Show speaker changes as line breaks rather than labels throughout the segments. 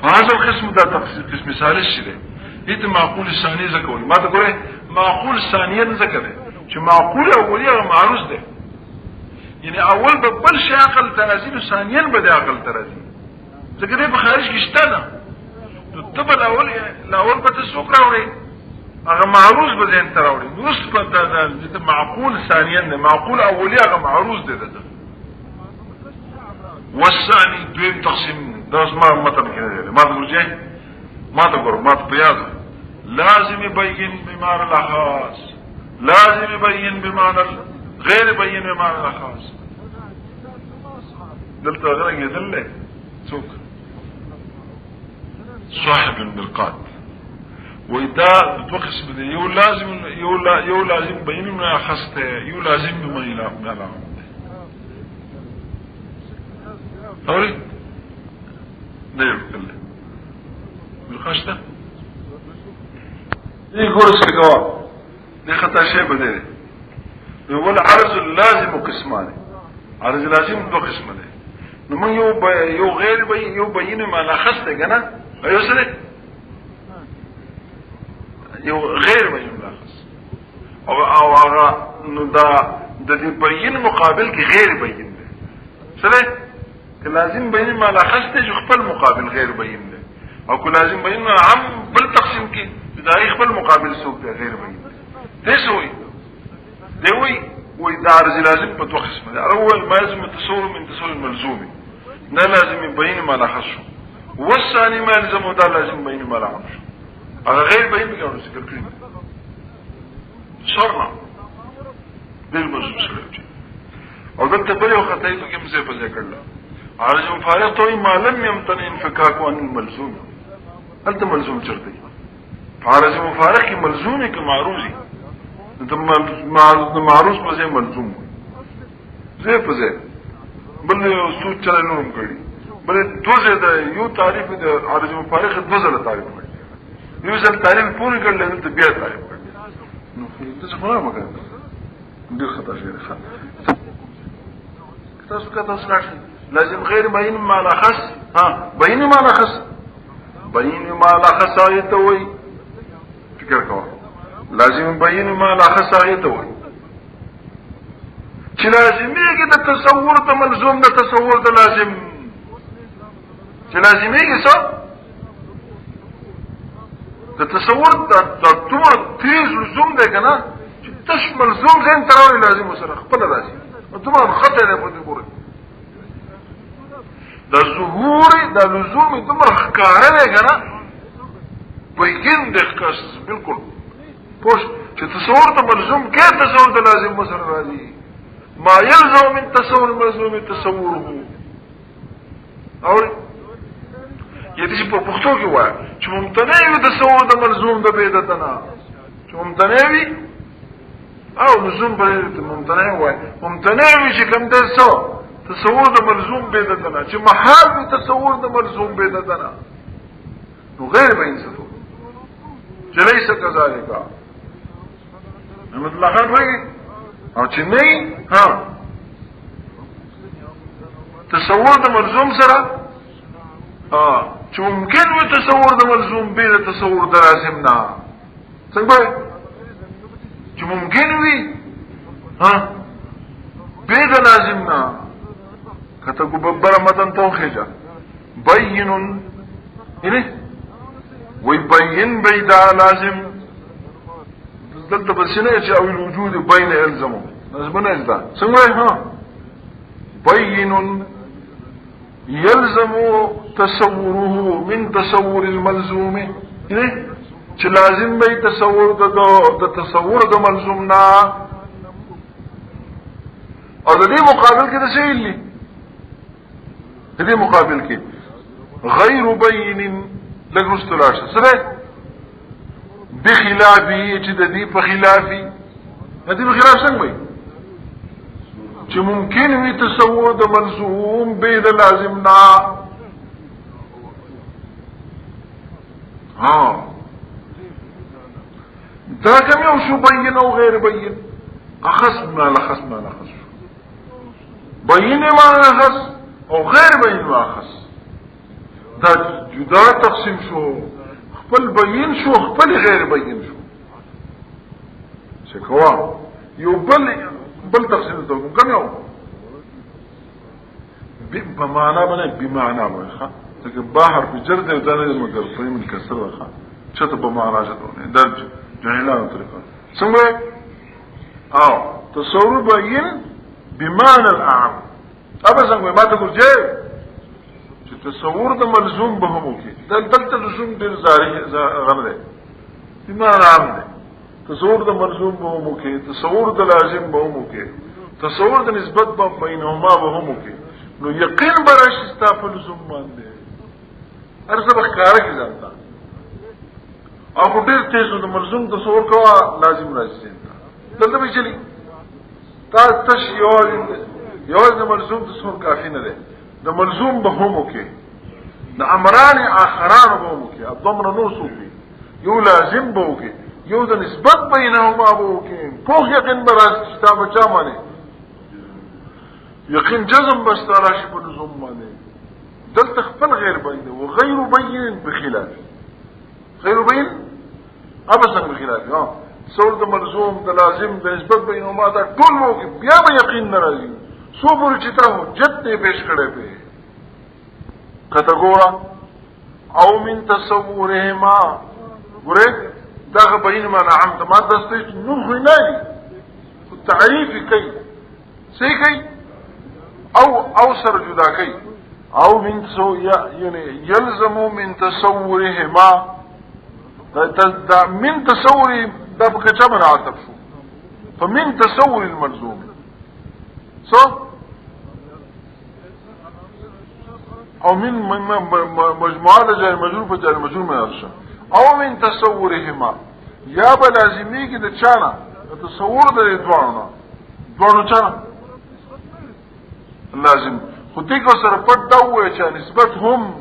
هذا القسم ده قسم ثالث شده دې معقول ثاني ذکر ما ته ګوره معقول ثاني ذکر دی چې معقول اولی او معروض دی یعنی اول به بل شی عقل ترازی نو ثانیا به د عقل ترازی ځکه دې په خارج کې شته نه نو تبل اول به تاسو راوړي هغه معروض به ځین تراوړي نو څه په د معقول ثانیا نه معقول اولی هغه معروض دی ده والثاني دویم تقسیم دا اسمه متن کې دی ما ته ما تقول ما تبياض لازم يبين بمعنى الخاص لازم يبين بمعنى غير يبين بمعنى الخاص دلت غير يدل سوق صاحب المرقات واذا توقس بده يو لازم يبين من خاص يو لازم بما يلا اوري ده كله بالخشته دي قرص كوا دي خطا شيء بدل يقول عرض اللازم قسمان عرض لازم دو قسم ده نو من يو غير يبين ما لخصته كنا ايوه سره يو غير بين لخص او نو دا دي بين مقابل کې غير بين ده سره لازم بين ما لخصته جو خپل مقابل غير بين ده او کو لازم بین عام بل تقسیم کی دای خپل مقابل سوق دی غیر بین تسوي دی وی دا عرض لازم په دوه قسمه ده اول ما لازم التصور من تصور الملزومي نه لازم يبين ما لاحظ والثاني ما لازم دا لازم يبين ما لاحظ هغه غیر بین بګاو ذکر کړی شرع بالملزوم سره او دا تبلی او خطای په کوم ځای په ځای کړل عرض مفارق تو ما لم يمتنع انفكاك عن الملزوم انت ملزوم چرته عرض مفارق کی ملزوم ہے کہ معروضی معروض په ځای ملزوم زه په ځای بل سوچ چلنو هم کړی بل دوزه د یو تعریف د عرض مفارق دوزه تعریف کړی یو ځل تعریف پوری کړل ته بیا تعریف کړی نو څه خبره مګر دې خطا شي تاسو کته سره لازم غير بين ما لخص بين ما لخص بين ما لخص آيتوي فكر كوا لازم بين ما لخص آيتوي چې لازمي کې د تصور ته ملزوم د تصور د لازم چې لازمي کې څه د تصور د ټول تیز لزوم دی کنه چې تش ملزوم ځین تراوي لازم سره خپل راځي او تمام خطر نه پدې ګوري د ظهور د لزوم دمر ښکاره دی کنه بین د ښکاس بالکل پوش چې تصور ته ملزوم کې تصور د لازم سره راځي ما يلزم من تصور الملزوم تصوره او یدي په پښتو کې وایي چې ممتنع وي تصور د ملزوم د بدعتنا چې ممتنع وي او لزوم به ممتنع وایي ممتنع وي چې کوم ده څه تصور د ملزوم بدعتنا چې محال وي تصور د ملزوم بدعتنا نو غیر بین ستو چې ليس كذلك مطلقاً وایي او چې نه تصور د ملزوم سره چې ممکن وي تصور د ملزوم به د تصور د لازم نه څنګه چې ممکن وي به د لازم نه کته ګبره متن توخیجا بینن اله وی بین بیدا لازم دلته بسنه چې او الوجود بین الزمو لازمنه ده څنګه بین يلزم تصوره من تصور الملزوم اله چې لازم به تصور د تصور د ملزوم نه او د دې مقابل کې څه ویلي د دې مقابل کې غیر بین لګرستلاش سره بخلافه چې د دې په خلافي د دې په خلاف څنګه وي چې ممکن وي تصور د ملزوم به د لازم نه دا کوم یو شو بین او غیر بین اخص ما لخص ما لخص بین ما لخص او غیر بین ما اخص دا جدا تقسیم شو خپل بین شو خپل غیر بین شو شکوا یو بل تقسیم ته کوم یو بمعنى بنا بمعنى بنا لكن باهر في جرد ودانا المقر فريم الكسر وخا شتا بمعنى جدونه درج جهلان طريقا سنوه تصور بين بمعنى الأعم أبا سنوه ما تقول جاي تصور ده ملزوم بهموكي دلت لزوم دير غمده بمعنى عام ده تصور ده ملزوم بهموكي تصور ده لازم بهموكي تصور ده نسبت بينهما بهموكي نو یقین برش استا په لزوم باندې ارزه بخاره کی ځانتا او ډیر تیز د ملزوم تصور کوا لازم راځي دلته به چلی تا تش یو د ملزوم تصور کافی نه ده د ملزوم به هم کې د امران اخران به هم کې الضمر نوسو کې یو لازم به کې یو د نسبت بینهما به کې په یقین برش استا بچا معنی يقين جزم بس تراشي بلزوم ماني دلت خفل غير بين وغير بين بخلاف غير بين ابدا بخلاف تصور ده ملزوم ده لازم ده نسبت بينهما ده طول موقف بیا به يقين ناراضي سو پوری چتا حجت نه پیش کړي په کتګورا او من تصورهما ګره دا بین معنا عام ده ما دسته نو خو نه دي تعریف کوي صحیح کوي او سر جدا کوي او من يعني يلزم من تصورهما دا من تصور دا بکچا من عاطف شو فمن تصور الملزوم او من مجموعه جار مجرور په جار مجرور من ارشه او من تصورهما یا بلازمی کی د چانا تصور د دوانو چانا لازم خديك وسر پټ دا وای چې نسبت هم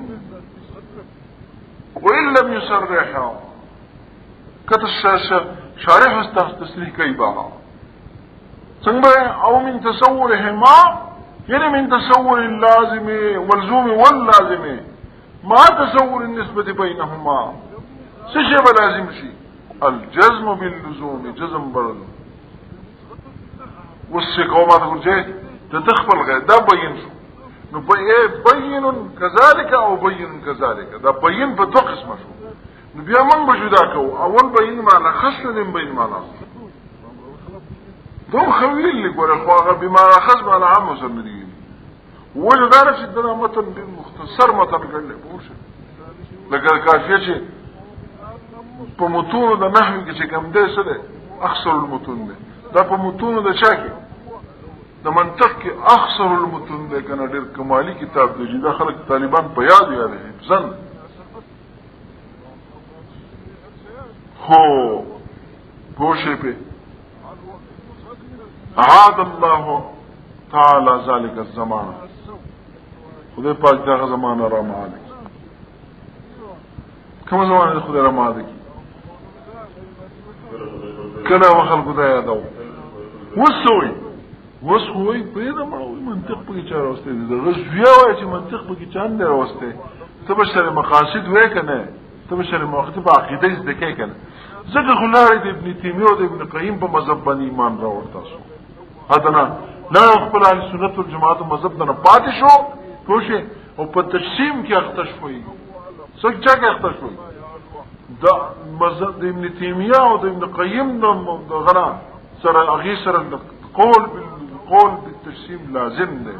وان لم يصرحها کته شارح تصریح کوي بها څنګه او من تصورهما يعني من تصور اللازم واللزوم واللازم ما تصور النسبة بينهما سشي بلازم شي الجزم باللزوم جزم برد والسقوما تقول جاي تدخل غير ده بين شو نو بين كذلك او بين كذلك ده بين بدو قسمه شو نو بیا من بجدا کو اول بين معنا خص من بين معنا دوم خویل لګور خو بما خص معنا عام مسندين وجه دار چې دغه متن مختصر متن کړل پوښه لکه کافیه چې په متونو د نحوی کې چې کوم دې سره اخسر المتون ده په متونو د چا کې د منطق کې اخسر المتون ده کنه ډېر کمالي کتاب دی دا خلک طالبان په یاد حفظن هو پوښه په اعاد الله تعالی ذلك الزمان خدای پاک دا زمانہ را مالک کوم زمانہ خدای را مالک کله وخل خدای یادو وسوي پیدا مړو منطق په چا راوسته دي غزویا وای چې منطق په چاند راوسته تبشر مقاصد وای کنه تبشر مقاصد په عقیده زده کنه ځکه خلای د ابن تیمیه او د ابن قیم په مذهب باندې ایمان راوړتا شو هدنا لا خپل اهل سنت والجماعت مذهب نه پاتې شو پوښي او په تقسیم کې اخته شوی څنګه کې اخته شوی دا مذهب د ابن تیمیه او د ابن قیم د غنا سره اغي سره قول بالتقسیم لازم ده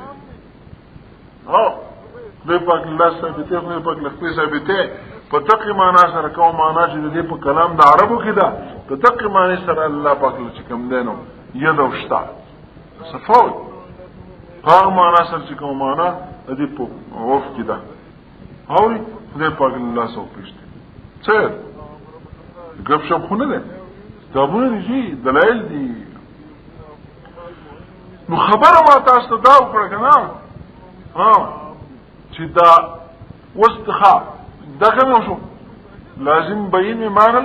خدای پاک الله ثابته خدای پاک لخوا ثابته په دقیق معنا سره کوم معنا چې د په کلام د عربو کې ده په دقیق معنی سره الله پاک چې کوم دینو یدو شتا صفوي هغه معنا سره چې کوم معنا د دې په اوف کې ده هاوی خدای پاک الله سو پېشته څه ګپ شپ خونه ده کتابونه دي دلایل دي نو خبره ما تاسو دا وکړه کنه چې دا واستخا دا کوم شو لازم بین معنی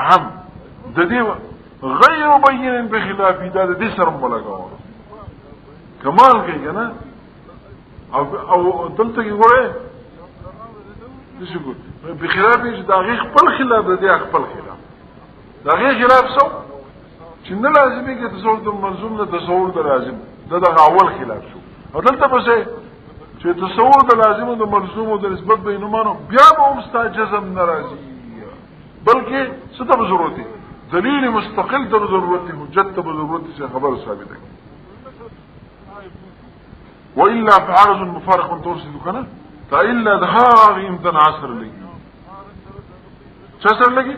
اهم د دې غیر بین بخلاف دا د دې سره ملګاو کمال کوي کنه او دلته کې وره نشو بخلاف داغي خپل خلاف د خپل خلاف داغي خلاف سو چې نه لازمي کې تصور د منظوم نه تصور د لازم دا اول خلاف شو او دلته به چې تصور د لازم او د ملزوم او د نسبت بینهما بیا به هم استجزم ناراضي بلکې څه ته ضرورت دی دلیل مستقل د ضرورت حجت ته ضرورت څخه خبر ثابت دی والا فعرض مفارق ترصد کنه تا الا دهاغ امتن عصر لگی چه سر لگی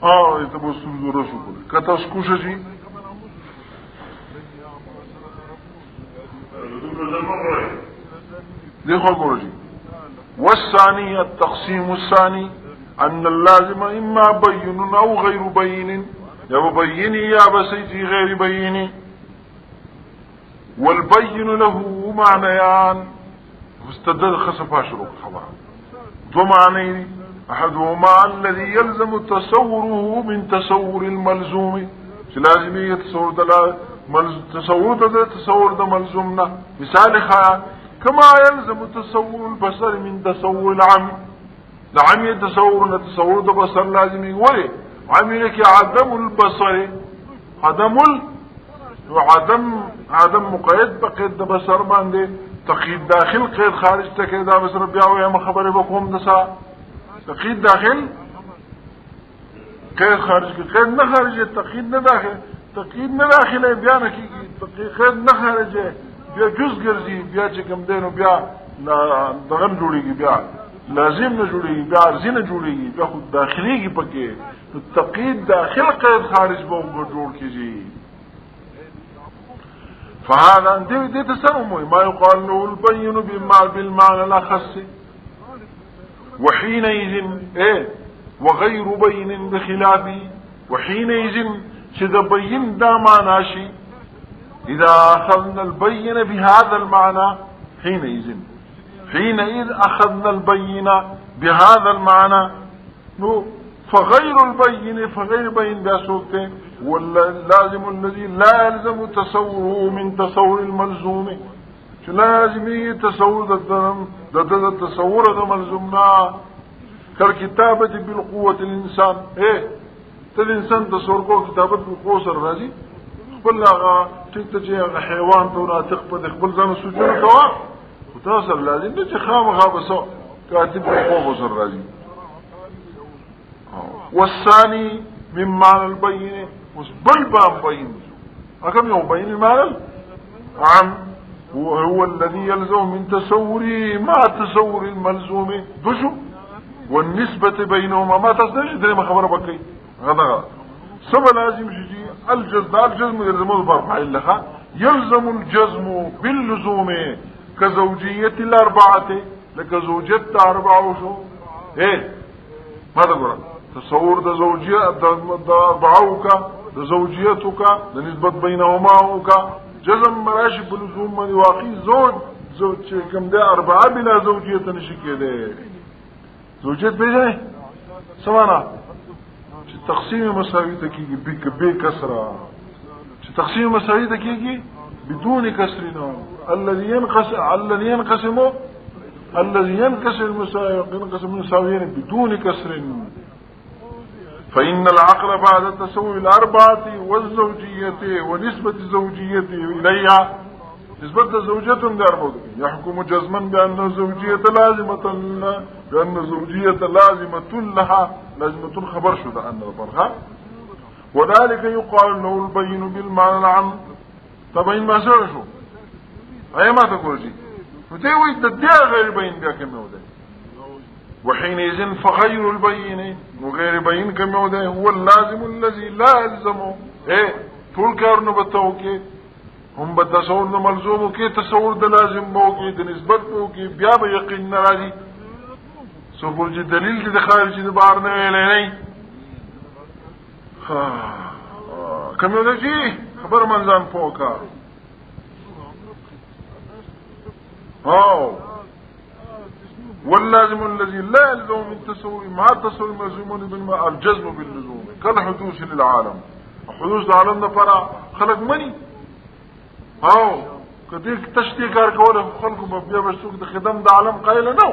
ایتا بستون درشو کنه کتا اسکوشه چی دیکھو گورو جی والثاني التقسيم الثاني ان اللازم اما بين او غير بين یا بين یا بسيتي غير بين والبين له معنيان مستدل خصفا شروع خبر دو معنی احدهما الذي يلزم تصوره من تصور الملزوم لازمي تصور ده ملزومنا مثال خا كما يلزم تصور البصر من تصور العمي العمي تصور ده بصر لازمي ولي عمي لك عدم البصر عدم مقيد بقيد ده بصر باندې تقييد داخل قيد خارج تکي دا بصر بیا وې خبره بكم دسا تقييد داخل قيد خارج قيد نه خارج تقييد نه داخل تقييد نه داخله بیان کیږي قيد نه خارج بیا جز ګرځي بیا چې کوم دینو بیا دغه جوړيږي بیا لازم نه جوړيږي بیا ارزي نه جوړيږي بیا خود داخليږي پکې تقييد داخل قيد خارج به جوړ کیږي فهذا دي تسمى ما يقال له البين بالمعنى الأخص وحينئذ وغير بين بخلافه وحينئذ شذ بين دا معنى شيء إذا أخذنا البين بهذا المعنى حينئذ أخذنا البين بهذا المعنى فغير البين بأسوكته واللازم الذي لا يلزم تصوره من تصور الملزوم لازم تصور تصور ملزومنا كالكتابة بالقوة الإنسان الإنسان تصور كتابة بالقوة الرازي قبل لها تكتجي حيوان تناتق قبل زان السجون كوا وتصل لازم نتخام غابسو كاتب بالقوة الرازي والثاني من معنى البين بل بين أكم يوم بين المعنى عن هو الذي يلزم من تصوره مع تصور الملزوم دشو والنسبة بينهما ما تصدرش دري ما خبر بكي غدا سبب لازم يجي الجزم يلزم الضرب إلا يلزم الجزم باللزوم كزوجية الأربعة لك زوجة أربعة شو ماذا قرأ تصور ده زوجية ده أربعوك ده زوجيتك ده نسبة بينهما جزم مراشي بلزوم من واقعي زوج كم ده أربعة بلا زوجية نشكي ده زوجيت بيجاني سمانا تقسيم مساوي تكيكي بكسرة تقسيم مساوي تكيكي بدون كسرنا الذي ينقسم المساويين بدون كسر فإن العقل بعد تسوي الأربعة والزوجية ونسبة زوجيته إليها نسبة زوجية لأربعة يحكم جزما بأن زوجية لازمة لها لازمة خبر شد أن البرخة وذلك يقال له البين بالمعنى العام تبين ما سوى شو أي ما تقول شيء فتوي تدعي غير بين بيك موده وحينئذ فغير البين وغير بين كموده هو اللازم الذي لا يلزمه طول كارنو بتوكي هم بتصور ده ملزوم وكي تصور ده لازم موكي ده نسبت موكي بیا بيقين نراجي سوفر جي دليل ده خارجي ده بارنا إليني كموده جي خبر منزان فوقا واللازم الذي لا يلزم من تصور مع تصور الملزومون الجزم باللزوم كالحدوث للعالم حدوث العالم ده فرع خلق مني كديك تشتي كار کوله خلق مبيا بسوق د خدم د عالم قائل نو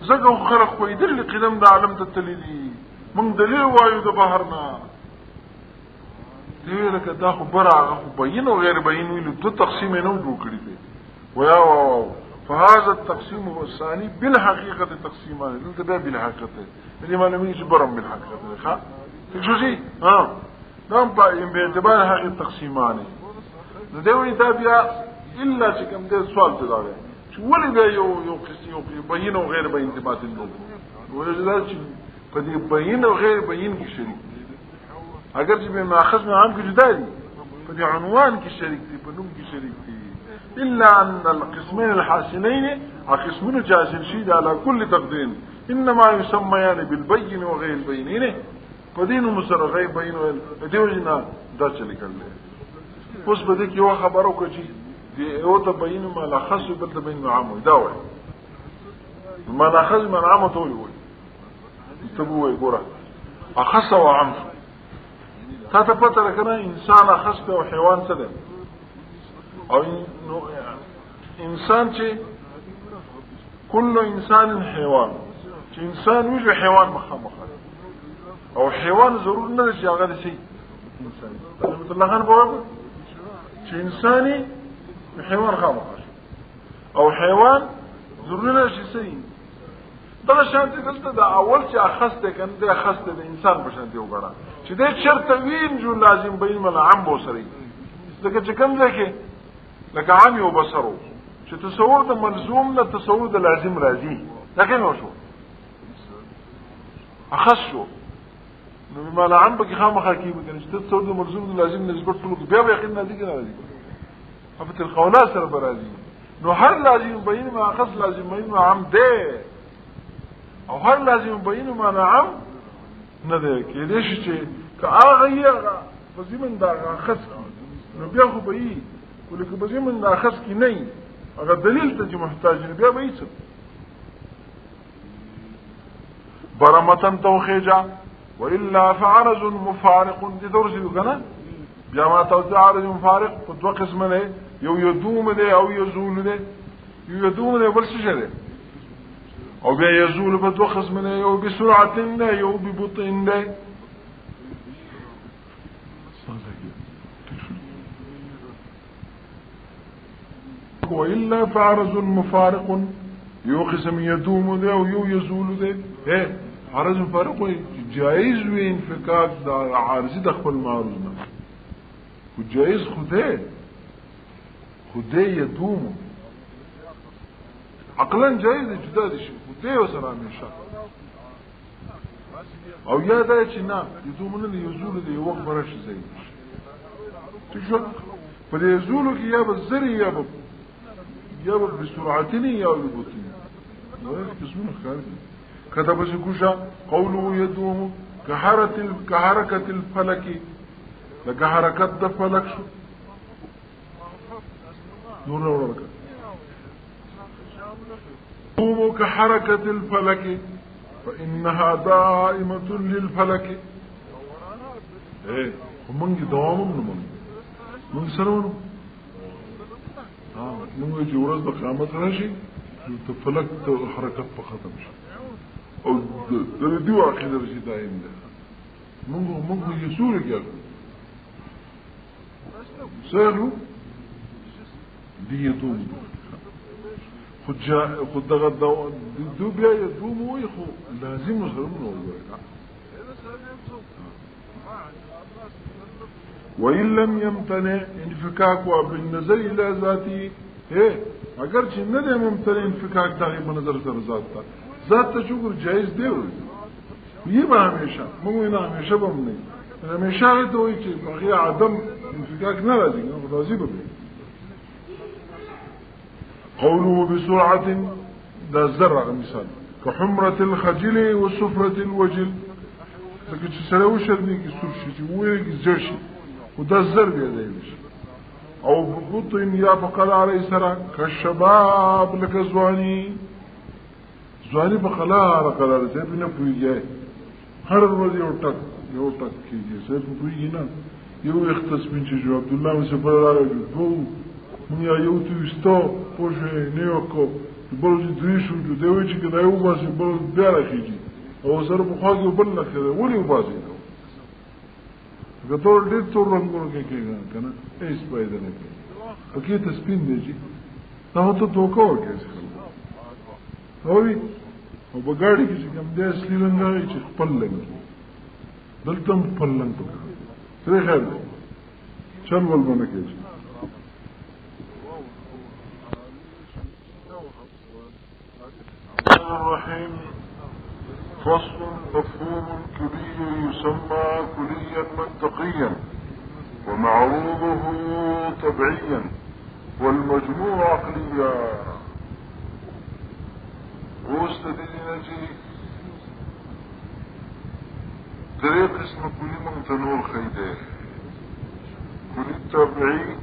زګو خلق کوئی دل قدم د عالم ته تللی من دلیل وایو د بهرنا دی لکه دا خو برا بین او غیر بین ویلو دو تقسیم نه جوړ کړی دی ويا فهذا التقسيم هو الثاني بالحقيقة تقسيمان انت ده بالحقيقة اللي ما لم يجي برم بالحقيقة ها شو شيء نعم باعتبار هذه التقسيمان ندوي تابعا الا شكم ده سؤال تداري شو ولي ده يبين وغير بين تبات النوم ولذلك قد يبين وغير بين كشريك اگر چې ما اخذنا عام کې جدا دي په دې عنوان کې شریک دي په نوم کې شریک دي الا ان القسمين الحاسنين قسمين جاسر شيء على كل تقدير انما يسميان بالبين وغير البينين فدين مسر غير بين ديوجنا دا چلی کړل اوس بده کې یو خبرو کوي دی یو ته بین ما لا خاص بل ته بین عام دا وای ما لا خاص من عام ته وای ته وای ګوره اخص او عام تا ته پته راکنه انسان اخص او حیوان څه ده او انسان چې كل انسان حیوان چې انسان وي حیوان مخامخ او حیوان ضرور نه چې هغه شي انسان الله خان بوابه چې انساني حیوان خامخ او حیوان ضرور نه شي دا شانتي دلته دا اول چې اخسته کنه دا اخسته د انسان په شانتي وګړه چې د شرط وین جو لازم بین ملعم بوسري دغه چې کوم ځکه لکه عام یو بصرو چې تصور د ملزوم نه تصور د لازم راځي لکه نو شو اخص شو نو ملعم به خامخا کیږي چې تصور د ملزوم د لازم نسبت ټول بیا به یقین نه دي کنه راځي په القولات سره برازي نو هر لازم بین ما اخص لازم بین ما عام ده او هر لازم بین ما نعم نه ده کې دې چې هغه یې بزمن دا خاص نو بیا خو به یې ولکه بزمن دا خاص کې نه هغه دلیل ته چې محتاج نه بیا به یې برمتن توخیجا والا فعرض مفارق دي درسي کنه بیا ما توزع عرض مفارق په دوه قسمه نه یو یدوم ده او یزول ده یو یدوم ده بل څه ده او بیا یزول په دوه قسمه نه یو بسرعت نه یو ببطء ده والا فعرض مفارق یو قسم یدوم ده او یو یزول ده عرض مفارق جائز وي انفكاك دا عارضی د خپل معروض نه جائز خده يدوم عقلا جائز جدا دي شي خده وسره همیشه او یا دا چې نه يدوم نه یزول دي وخت برش زي تشو په دې یزول کې یا بزري یا بسرعتني یا ببطئ نو اسمه خارج كتب سكوشا قوله يدوم كحركة الفلك لك حركة الفلك شو نور ورقة يدوم كحركة الفلك فإنها دائمة للفلك ايه ومنجي دوام من سنون منجي جورز بقامت راشي تفلك حركة بختم شو او د دې عقیده رشي دایم ده موږ یې سوري کې سهلو دي دوم خود دغه دو بیا دوم وي خو لازم سره نو وإن لم يمتنع انفكاك بالنظر إلى ذاته اگر چې نه ده ممتنع انفكاك تغیب نظر سره ذات ته ذات ته شکر جائز دی وي به همیشه موږ نه همیشه به نه همیشه ته وي چې بغیر عدم انفكاك نه راځي نو راځي به قوله بسرعة دا زرع مثال كحمرة الخجل وسفرة الوجل لكن سره وشرني کې سور شي وي زر شي ودا زر دی دی او بطن یا بقلار سره كالشباب لك زواني زوانی په قلار ته نه پويږي هر ورځ یو ټک کیږي څه پويږي نه یو اختص من چې جو عبد الله مسافر راغی وو مونږ یو تو استو پوجې نیوکو بل دوی شو دی وی چې کله یو باسي بل بیا راخیږي او سره په خوا کې بل نه کړي ولې وباسي نو ګټور ډېر تور رنگونو کې کېږي کنه هیڅ پیدا نه کوي پکې ته سپین دی چې دا ته توکو ورکړي او په ګاډي کې چې کوم دې اصلي رنګ چې خپل لنګ دلته خپل لنګ پکې سره خیر چل ول باندې کېږي الرحيم فصل مفهوم كلي يسمى كليا منطقيا ومعروضه طبعيا والمجموع عقليا وستدينجي طريق اسم كل منتنور خيده كل طبعي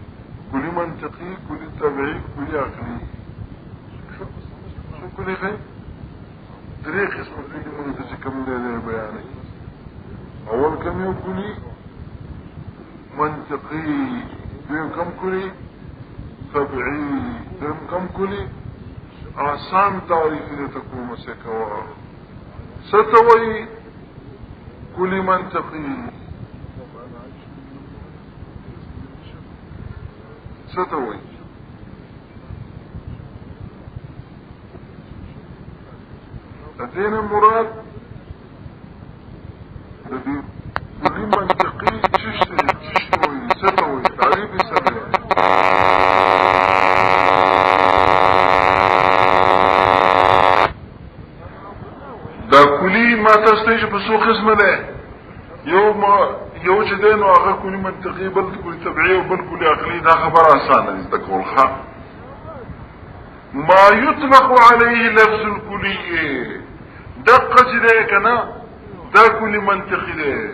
كل منطقي كل طبعي كل عقلي شو كل خير طريق اسم كل منتج كم ده بياني اول كم يقولي منطقي ديم كم كلي طبيعي ديم كم كلي آسان تعريفي لتكون سكوا ستوي كل منطقي ستوي لدينا مراد كل منطقي تشتوي ستوي تعريف السبيل دا كلي ما تستيش بسوق اسمه ده يو جدين واغا كلي منطقي بل كلي طبيعي وبل كلي عقلي دا خبر آسان نزدقوا الخاء ما يطلق عليه لفظ الكلية دقة جده كنا دا كلي منطقي ده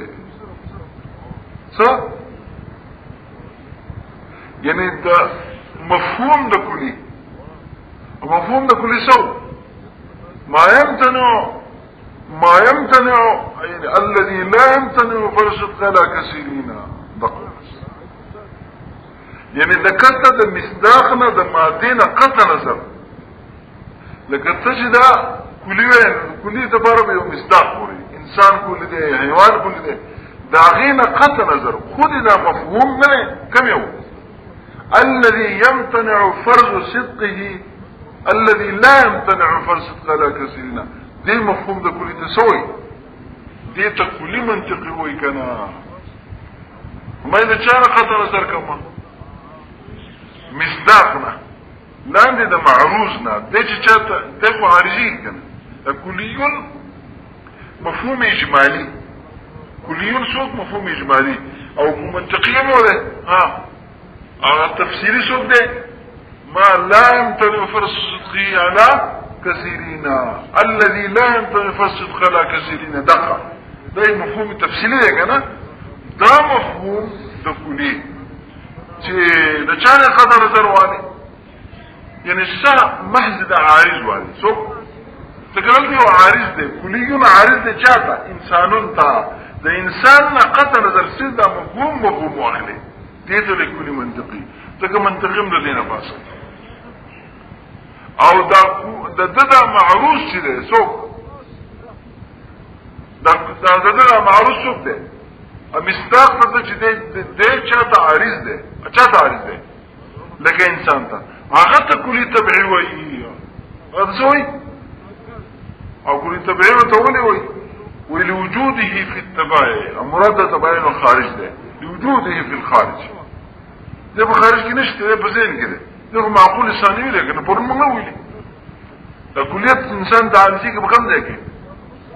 صح يعني دا مفهوم دا كلي مفهوم دا كلي سو ما يمتنع يعني الذي لا يمتنع فرصة على كثيرين دقة يعني لكتا دا مصداقنا دا مادينا قطع نظر لكتا جدا كلي تبارب يو مصداق بوري انسان كل ده حيوان كل ده داغينا قطع نظر خود دا مفهوم منه كم يو الذي يمتنع فرض صدقه الذي لا يمتنع فرض صدقه على كثيرين دي مفهوم دا كلي تسوي دي تكلي منطقي وي كنا ما اذا كان قطع نظر كما مصداقنا لاندې د معروضنا د چې چاته دغه خارجي کنه کلیون مفهوم اجمالي كليون صوت مفهوم اجمالي او منطقي مو ده ها تفسيري صوت ده ما لا يمتنع فرص صدقه على كثيرين الذي لا يمتنع فرص صدقه على كثيرين دقه ده مفهوم تفسيري ده کنه دا مفهوم د کلی چې د چانه قدر نظر والي يعني سا محض دا عارض والي سو تقرل دي عارض ده كليون عارض ده چاہتا انسانون تا دا انسان نا قطع نظر سید دا مفهوم واخلی دیتو ده کلی منطقی تکا منطقیم دا دینا باسا او دا معروض چی ده سو دا معروض سوک ده مصداق تا چی ده چاہتا عارض ده لکه انسان تا آغتا کلی طبعی وی غد سوئی او کلی طبعی وطولی وی ولوجوده في التبعی امراد طبعی نو خارج ده لوجوده في الخارج ده بخارج کی نشته ده بزین کده ده معقول ثانوی ده کنه پرون منگوی ده کلیت انسان دا عارضی که بکم ده که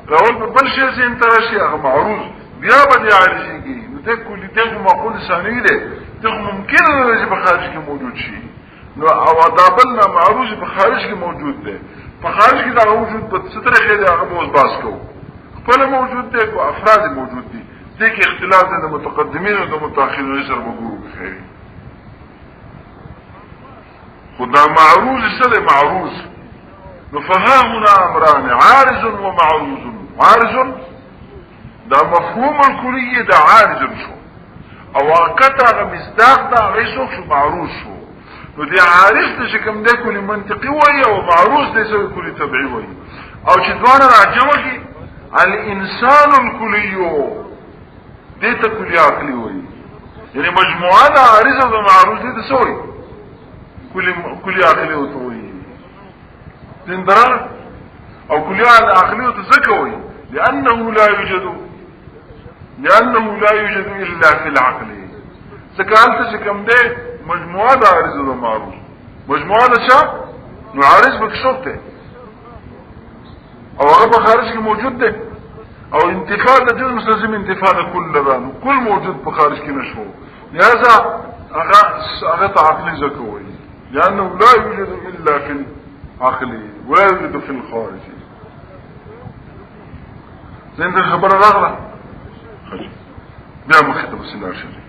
راول بل شیء سے انتراشی اغا معروض بیا با ده عارضی کی ده کلی ده معقول ثانوی ده ده ممکن ده بخارج کی موجود شی نو او دابلنا معروض بخارج کی موجود ده بخارج کی دا موجود په ستر خیده هغه موږ باس کوو خپل موجود ده او افراد موجود دي دې کې اختلاف د متقدمین او د متأخرین سره وګورو بخیر خدا معروض سره معروض نو فهمنا امران عارض ومعروض عارض دا مفهوم الكلي دا عارض شو او وقتا مصداق دا غیسوک شو معروض شو نو دي عارض ته کوم دی کلی منطقي وایي او معروض دی سوی کلی طبيعي وایي او چې دوانه راجمع کی الانسان الکلیو دیتا کلی عقلی وایي یعنی مجموعه د عارض او معروض دي سوی کلی عقلی وایي زندران او کلی عقلی وتزکوي لانه لا يوجد الا في العقل سكالت كم ده مجموعه عارض ومعروض مجموعه شا نو عارض بكشوفته او هغه خارج کې موجود ده او انتفاع د جزء مستلزم انتفاع كل لبان كل موجود په خارج کې نشو لهذا هغه عقلي زکوي لانه لا يوجد الا في العقل ولا يوجد في الخارج زين الخبر راغله بیا مخته وسیله شي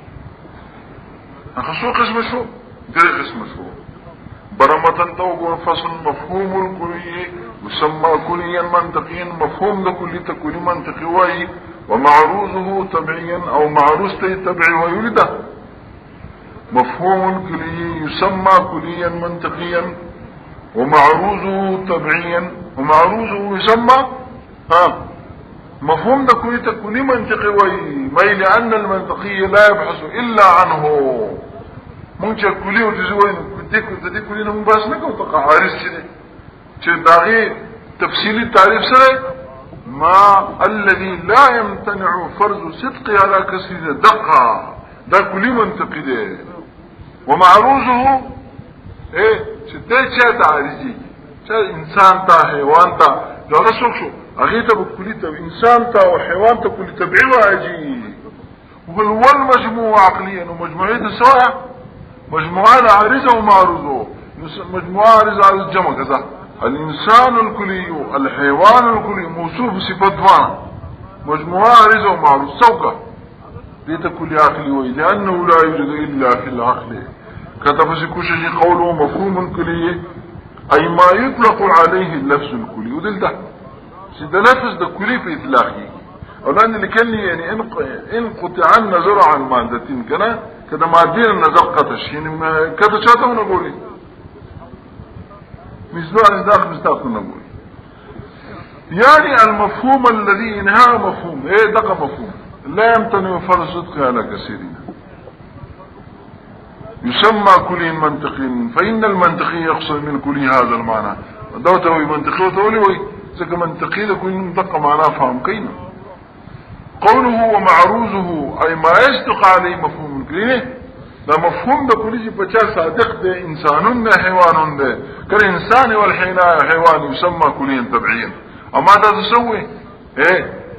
اخصو قسم شو دري قسم شو برمتن تو فصل مفهوم الكلي يسمى كليا منطقيا مفهوم لكل تكلي منطقي واي ومعروضه طبيعيا او معروض تبعي ويولد مفهوم الكلي يسمى كليا منطقيا ومعروضه طبيعيا ومعروضه يسمى مفهوم ده كلي تكوني منطقي وي لأن المنطقي لا يبحث إلا عنه منشا كلي وتزوين كدي كلي نمو باس نكو تقع عارض چه داغي تفصيلي تعريف سره ما الذي لا يمتنع فرض صدق على كسر دقة ده كلي منطقي ده ومعروضه چه ده چه تعريضي چه انسان تا حيوان تا جاغه سوک شو اغیتا بکلی تب انسان تا و حیوان تا کلی تبعی واجی والمجموع عقليا ومجموعية سواء مجموعة عارضة ومعروضة مجموعة عارضة على الجمع كذا الانسان الكلي الحيوان الكلي موصوف بصفة وانا مجموعة عارضة ومعروضة سوكا ديتا كلي عقلي وي لأنه لا يوجد إلا في العقل كتب سكوشي قوله مفهوم كلي أي ما يطلق عليه اللفظ الكلي ودل ده ده لفظ ده كلي في إطلاقه أولان اللي كان يعني إن قطع النظر عن مادتين كده مادين النظر قطش يعني كده شاته نقولي مثل داخل مستاقل نقولي يعني المفهوم الذي انهى مفهوم دقى مفهوم لا يمتنع فرض صدق على كثيرين يسمى كلي منطقي فإن المنطقي يقصد من كلي هذا المعنى دوته منطقي وتولي زكا منطقي لكل مدقى معناه فهم كينا قوله ومعروضه أي ما يصدق عليه مفهوم كلي ده مفهوم ده كل شيء بچا صادق ده انسان ده حيوان ده كالإنسان والحيوان يسمى كليا تبعيا أما ده تسوي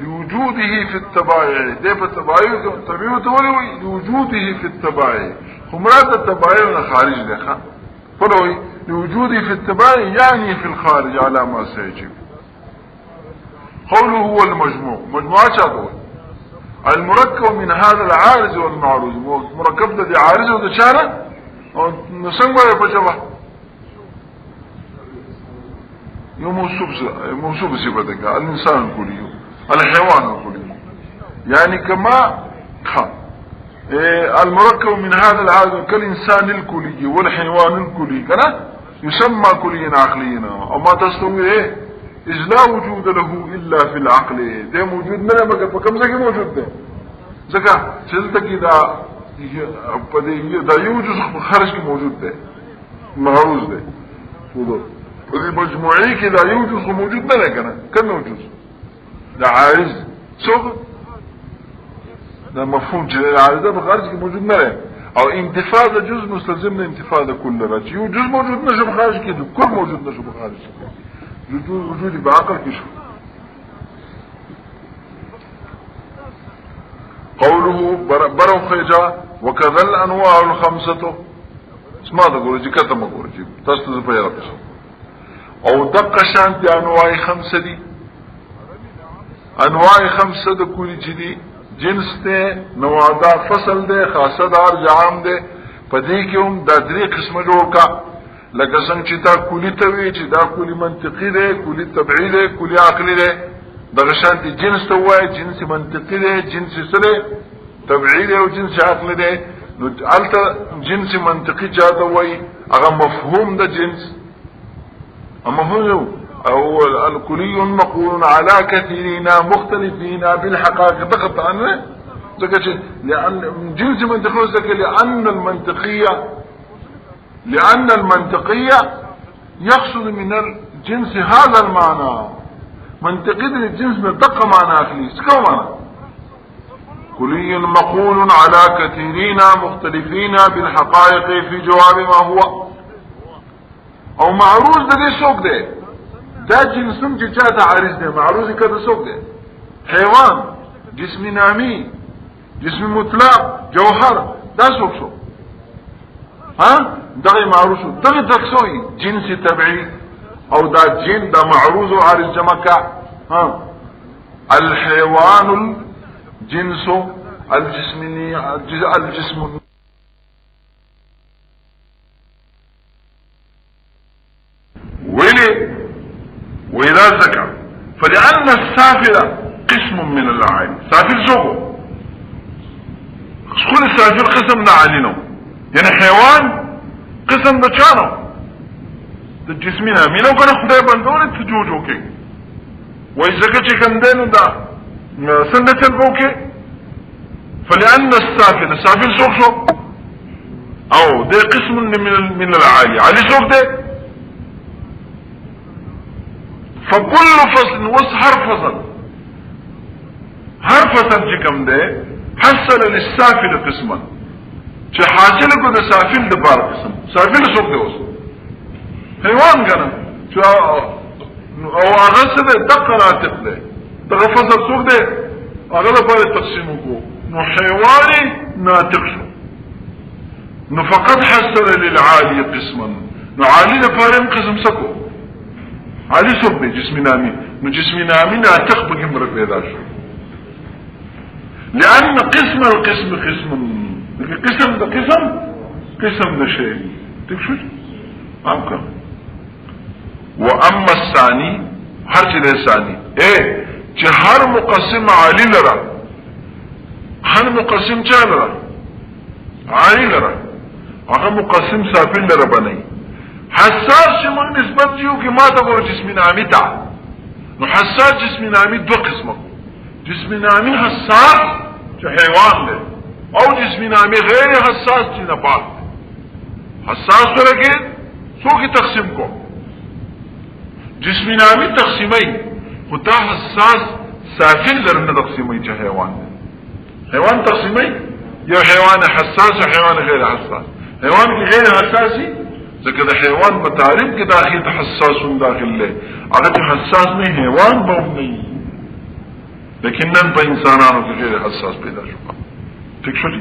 لوجوده في التبايع ده بالتبايع تبعيه تولي لوجوده في التبايع خمرات التبايع خارج ده فلوي لوجوده في التبايع يعني في الخارج على ما سيجب قوله هو المجموع مجموعة شاطوي المركب من هذا العارض والمعروض مركب ده دي عارض وده شارع نسمى يبجبه موصوب صفتك الإنسان الكلي الحيوان الكلي يعني كما المركب من هذا العارض كالإنسان الكلي والحيوان الكلي كنا يسمى كليا عقليا أما تستوي إذ لا وجود له إلا في العقل ده موجود منه مگر فكم زكي موجود ده زكا چلتا کی دا يوجد خارج کی موجود ده معروض ده وذي مجموعي کی دا يوجد موجود نه كنا كم موجود ده عارض سوق ده مفهوم چې عارض ده خارج کی موجود نه او انتفاع ده جزء مستلزم انتفاع ده كل راجي جزء موجود نشو خارج کی كل موجود نشو خارج کی وجودي بعقل كشف قوله برو خيجا وكذا الانواع الخمسة اسمع ده قول جي كتم قول جي تستز فيرقش او دقشان دي انواع خمسة دي انواع خمسة ده كل جدي جنس ده نوع دا فصل ده خاصة دار جعام ده فديكم دا دري قسم جوكا لکه څنګه چې دا کلی توی چې دا کلی منطقي دی کلی طبيعي دی کلی عقلي دی دغه شانتي جنس ته وایي جنس منطقي دی جنس سره طبيعي دی او جنس عقلي دی نو البته جنس منطقي چاته وایي اغا مفهوم دا جنس مفهوم او الكلي مقول على كثيرين مختلفين بالحقائق ضغط عنه لان جنس منطقي لان المنطقية يقصد من الجنس هذا المعنى منطقي الجنس من دقة معنى اخليس كم معنى كلي مقول على كثيرين مختلفين بالحقائق في جواب ما هو او معروض ده سوق ده جنسم جاءت عارض ده معروض كده سوق ده حيوان جسم نامي جسم مطلق جوهر ده سوق ها ده معروض ده تكسوي جنس تبعي او ده جن ده معروض عارض جمكة ها الحيوان الجنس الجسم وإذا ذكر فلأن السافل قسم من العين سافل زوجه كل سافل قسم نعلنه يعني حيوان قسم دچانو الجسمنا مينو كان خدای بندول تجوجو كي وإذا كان دينو دا سنة البوكي فلأن السافل زوجه او ده قسم من العالي علي زوج ده فكل فصل هر فصل جكم ده حصل للسافل قسما چه حاصل کو ده سافل ده بار قسم سافل سوق ده اوس حیوان کنه چه او اغسل ده دقراتق ده دغه فصل سوق ده اغلا پاره تقسیمو کو نو حیوانی ناطق شو نو فقط حصل للعالي قسما نو عالي ده پاره قسم سکو عالي سوق ده جسم نامي نو جسم نامي ناطق بقمر پیدا شو لأن قسم القسم قسم ده قسم ده شيء تكشف أمكن وأما الثاني هرش ده الثاني ايه جهر مقسم عالي لرا هر مقسم چا لرا عالي لرا اغا مقسم سافل لرا بني حساس شمون نسبت جيو كي ما تقول جسم نامي تا نو حساس جسم نامي دو قسمه جسم نامي حساس جو حيوان ده او جسم نامي غير حساس جو نبات حساس ورگه سو کی تقسیم کو جسم نامي تقسیمی خدا حساس سافل لرن تقسیمی جو حيوان ده حيوان تقسیمی یا حيوان حساس و حيوان غير حساس حيوان غير حساسي ذکر ده حيوان متعرف کے داخل حساس داخل لے اگر حساس نہیں حيوان بہم نہیں لیکن نن په انسانانو کې غیر حساس پیدا شو ٹھیک شو جی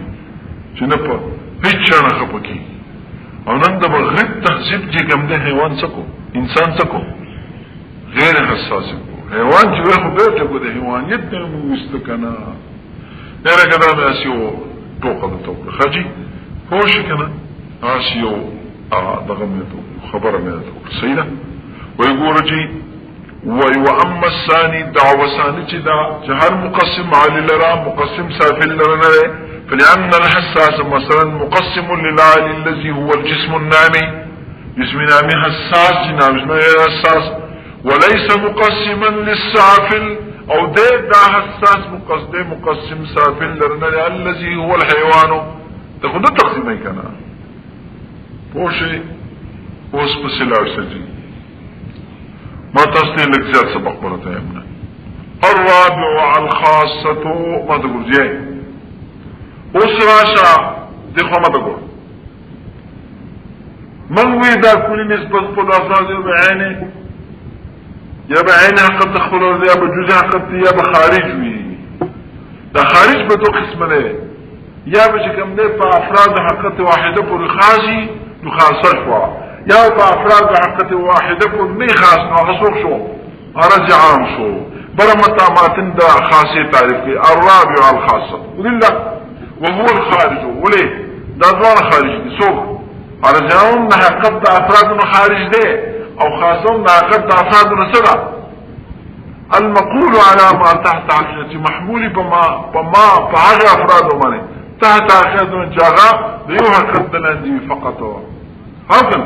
چې نه په هیڅ نه خپکی او نن د بغیر تهذیب چې کوم ده حیوان سکو انسان سکو غیر حساس کو حیوان چې خو به ته کو ده حیوانیت نه مستکنه نه راګدا مې اسیو ټوکل ټوکل خاجي هوش کنه اسیو دغه مې خبره مې ته صحیح ده ويقول جي واما الثاني دعوة ثاني جدا جهر مقسم علي لرا مقسم سافل لرا فلأن الحساس مثلا مقسم للعالي الذي هو الجسم النامي جسم نامي حساس جنام حساس وليس مقسما للسافل او دا حساس مقسم سافل لرا الذي هو الحيوان تقول ده تقسيمي كان بوشي اوس بسلار سجي ما تصنيع لك زيادة سبق برتا يمنا الرابع الخاصة ما تقول جاي اسراشا دخوا ما تقول من ويدا كل نسبة قد افراد بعينه يا بعينها قد تخبر يا بجوزها قد يا بخارج وي ده خارج بدو قسم له يا بشكم ده فافراد حقت واحدة بالخاصي نخاصة شوا یا با افراد حقت واحده کو نہیں خاص نو خصوص شو ارجع عام شو برمتا ماتن دا خاصه تعريف الرابع الخاصه لله وهو الخارج وليه دا دوار خارج دي سوق ارجعون حقت افراد خارج ده او خاصون حقت افراد نسرا المقول على ما تحت عقيدة محمول بما فعل افراد ماني تحت عقيدة جاغا ليوها قد لندي فقط حقا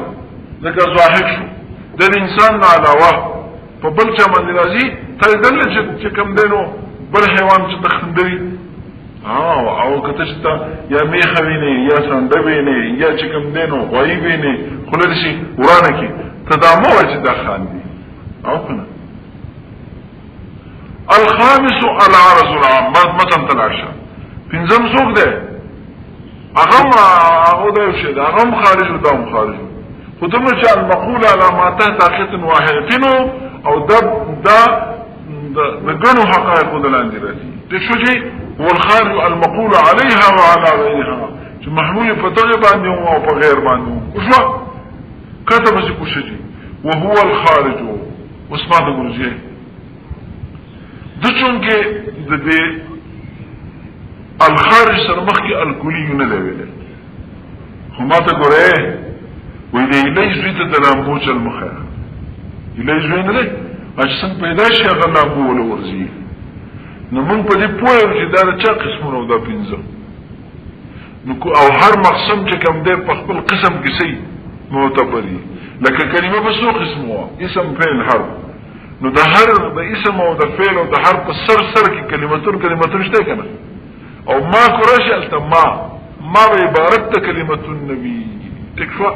ذکر ضاحک شو د انسان نه علاوه په بل چا باندې راځي ته دل چې کم دینو بل حیوان چې تخندري او کته چې یا میخه ویني یا سنده ویني یا چې کم دینو غوي ویني خلل شي ورانه کی تدامو چې د خاندي او کنه الخامس العرض العام متن تلاشا پنځم څوک ده هغه ده شي دا هغه خارج او دا خارج خودمو چې المقول على ما تحت حقيقه واحده او دا غنو حقائق دلاندې راځي د شوجي هو الخارج المقول عليها وعلى غيرها چې محمول په دغه باندې او په غیر باندې وشو کته به کوشي وهو الخارج واسمه ورجه د چونکه د دې الخارج سره مخکې الکلی نه دی ویل خو ماته ګوره وې دې لې زوی ته د لامبوچ المخه لې زوی نه دی چې څنګه پیدا شي هغه لامبو ول ورزي نو موږ په دې پوهیږو چې دا چا قسمونه دا پنځه نو او هر مقسم چې کوم دی په خپل قسم کې سي معتبري لکه کلمه په څو قسمه اسم فعل حرف نو د هر د اسم او د فعل او د حرف په سر کې کلمتون شته کنه او ما قرش التما ما عبارت ته کلمه النبي تکفى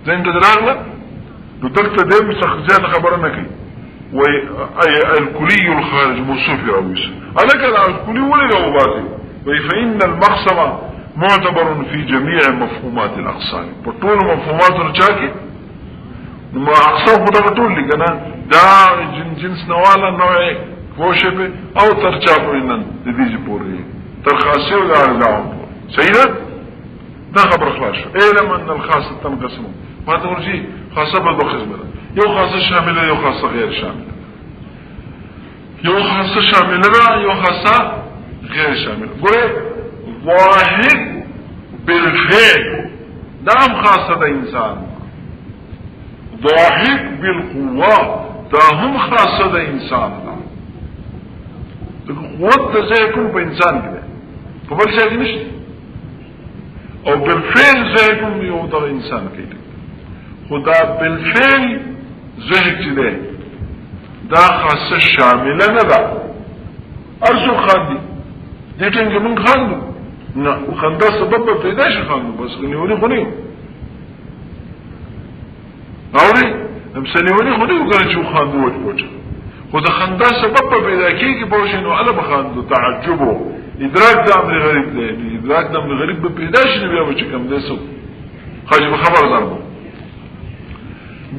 زين دراغله نو دلته دې مشخصات خبره نه کوي وي الكلي الخارج موصوف يرويس عليك الكلي ولا لو باسي وي فإن المقسم معتبر في جميع مفهومات الأقسام بطول مفهومات الرجاكي ما أقسام خدا بطول لكنا دا جنس نوالا نوعي فوشبه او ترچاپو انن ددیجی پوری ترخاصي و دا عرضاهم سيدا دا خبر خلاص شو اعلم ان الخاصة تنقسمه ما تقول شيء خاصة بدو قسمه يو خاصة شاملة يو خاصة غير شاملة يو خاصة شاملة يو خاصة غير شاملة قولي واحد بالفعل دام خاصة دا انسان ضاحك بالقوة دا هم خاصة دا انسان دا قوت دا زيكم با انسان كده فبال شاكي نشت او بالفعل زيكم يو دا انسان كده خدا بالفعل زهق چده دا خاصه شامله ندا ارسو خاندی دیتن که من خاندو نا خانده سبب پیداش خاندو بس نیولی خونیو اولی امسانیولی خونیو کنه چو خاندو وچ پوچا خدا خانده سبب پیدا کی که باشنو علا بخاندو تعجبو ادراک دا امر غریب ده ادراک دا امر غریب پیداش نبیا بچکم ده سو خاجب خبر داربو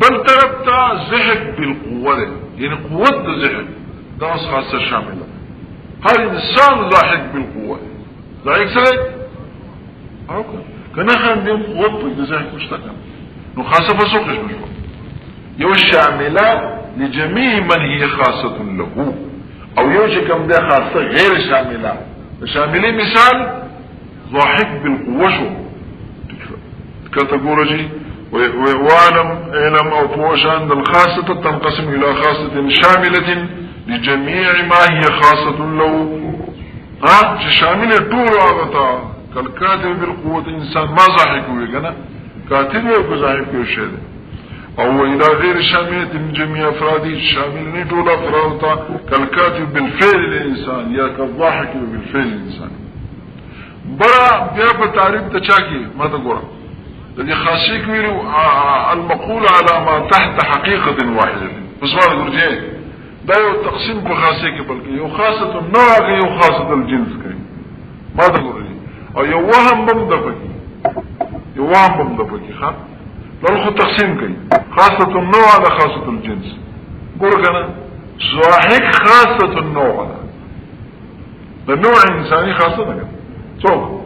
بل طرف تا زهق بالقوة يعني قوة زهق ده خاصة شاملة هل انسان لاحق بالقوة لاحق سلك كنا خاندين قوة ده زهق مشتكا نو خاصة فسوقش مشبه يو الشاملة لجميع من هي خاصة له او يوجد كم ده خاصة غير شاملة الشاملة مثال لاحق بالقوة شو كاتيجوري واعلم علم او فوش ان الخاصة تنقسم الى خاصة شاملة لجميع ما هي خاصة له شاملة طول عادتا كالكاتب بالقوة انسان ما ضحك ويقنا كاتب يقول ضحك ويشهد او الى غير شاملة من جميع افراده شاملة طول افرادتا كالكاتب بالفعل الانسان يا كالضاحك بالفعل الانسان برا بیا په تعریف ته چا کې ما ته ګوره الذي خاصيك ويرو المقول على ما تحت حقيقة واحدة بسمع الجرجين دا يو تقسيم بخاصيك بلكي يو خاصة النوع يو خاصة الجنس كي ما تقول لي او يو وهم بمدفكي يو وهم بمدفكي خان لالخو تقسيم كي خاصة النوع على خاصة الجنس قولك انا صاحك خاصة النوع النوع الانساني خاصة كي صوب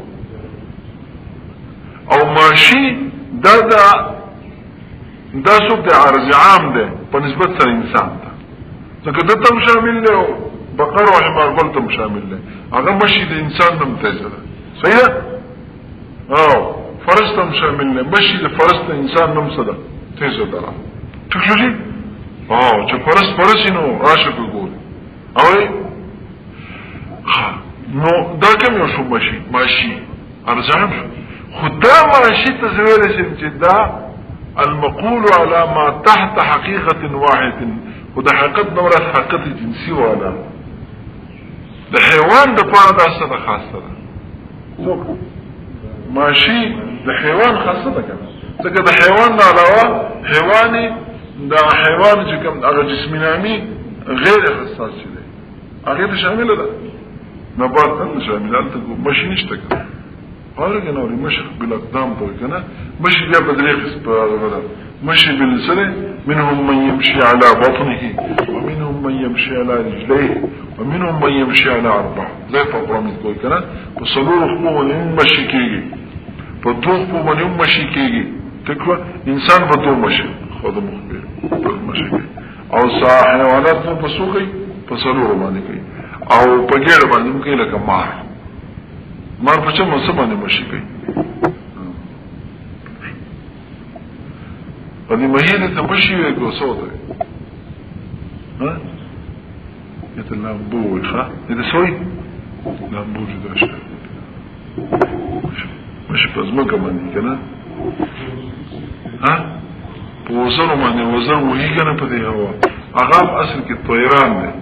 او ماشي دا سوق دا عرض عام ده بنسبة سر انسان ده ځکه دا تم شامل له بقر او حمار بل تم شامل له هغه ماشي د انسان ممتازه ده صحیح او فرس تم شامل له ماشي د فرس د انسان ممتازه تیزه ده تخلي او چې فرس نو راشه وګور او نو دا کوم یو شو ماشي عرض عام خدا ماشي تزویل شم چې دا المقول على ما تحت حقيقة واحد وده حقيقة نورة حقيقة جنسي وانا ده حيوان ده پارا دا سنة خاصة ده ماشي ده حيوان خاصة ده كان ذكر ده حيوان دا علاوة حيواني دا حيوان جو كم اغا جسمي نامي غير خاصة شده اغير شامل ده نبات انت شامل انت ماشي نشتك قال كنا وري مشي بالاقدام طول كنا مشي بيا بدريخس بغدا مشي بالسنة منهم من يمشي على بطنه ومنهم من يمشي على رجليه ومنهم من يمشي على أربعة زي فقرامي تقول كنا وصلوا رخبوا من يمشي كيجي فدوخبوا من يمشي كيجي تكوى إنسان بدو مشي خذ مخبر مشي كي أو سا حيوانات بسوقي فصلوا رماني كي أو بغير باني مكي لك مار پچه منصبانی مشی کئی ودی مهینه تا مشی وی گوسو ده ایتا لامبوی خواه ایتا سوی لامبو جدا شد مشی پزمکا مانی کنا پا وزن مانی وزن وحی کنا پا دی هوا اغام اصل کی طیران ده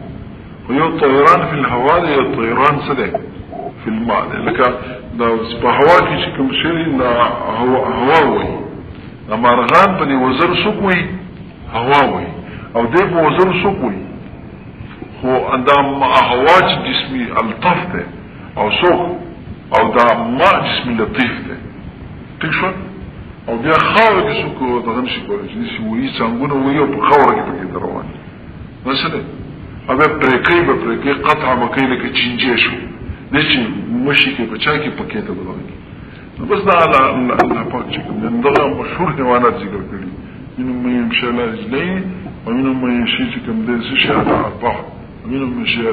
ویو طیران فی الهوا ده یو طیران سده في الماء لك دا هوا کې کوم شي دا هوا وي لما رغان بني وزر سوقوي هوا وي او دې په وزر سوقوي هو اندام هوا جسمي الطف ده او سوق او دا ما جسمي لطيف ده تشوف او بیا خاور کې سوق دغه نشي کولای چې وي څنګه وي په خاور کې پکې روان مثلا اوبه پرېکې قطع مکې لکه چینجه شو دیشی مشی که بچا که پکیتا بلانگی بس دا اللہ پاک چکم دغا مشهور حیوانات ذکر کری منهم من يمشي على رجلين ومنهم من يمشي چکم دیسشی على أربع ومنهم من يمشي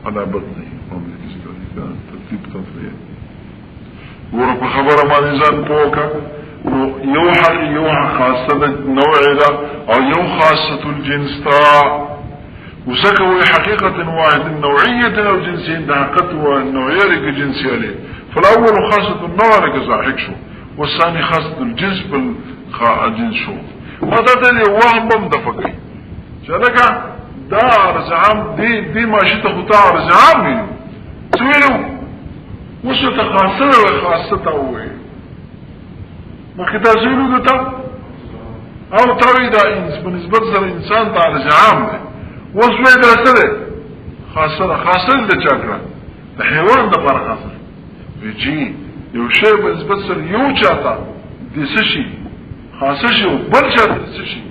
على بطنه ومن ذکر كان ترتیب تنفریه ورا په خبره باندې ځان پوکا یو حق یو خاصه نوع دا او یو خاصه الجنس تا وسكوي حقيقة واحدة نوعية أو جنسية دعقتها النوعية لك جنسية ليه فالأول خاصة النوع لك زاحك شو والثاني خاصة الجنس بالجنس شو ما تدري واحد بمدفقي شالك دا رزعام دي ما شئت خطاع رزعام سويلو وشو تخاصة وخاصة هو ما كده سويلو دتا او تاوي دا بالنسبة للإنسان دا رزعام ده وصوه درسته خاصه ده چاکرا ده حیوان ده پار خاصه ویجی یو شی بنسبت سر یو چاہتا دیسشی خاصه شی و بل چاہتا دیسشی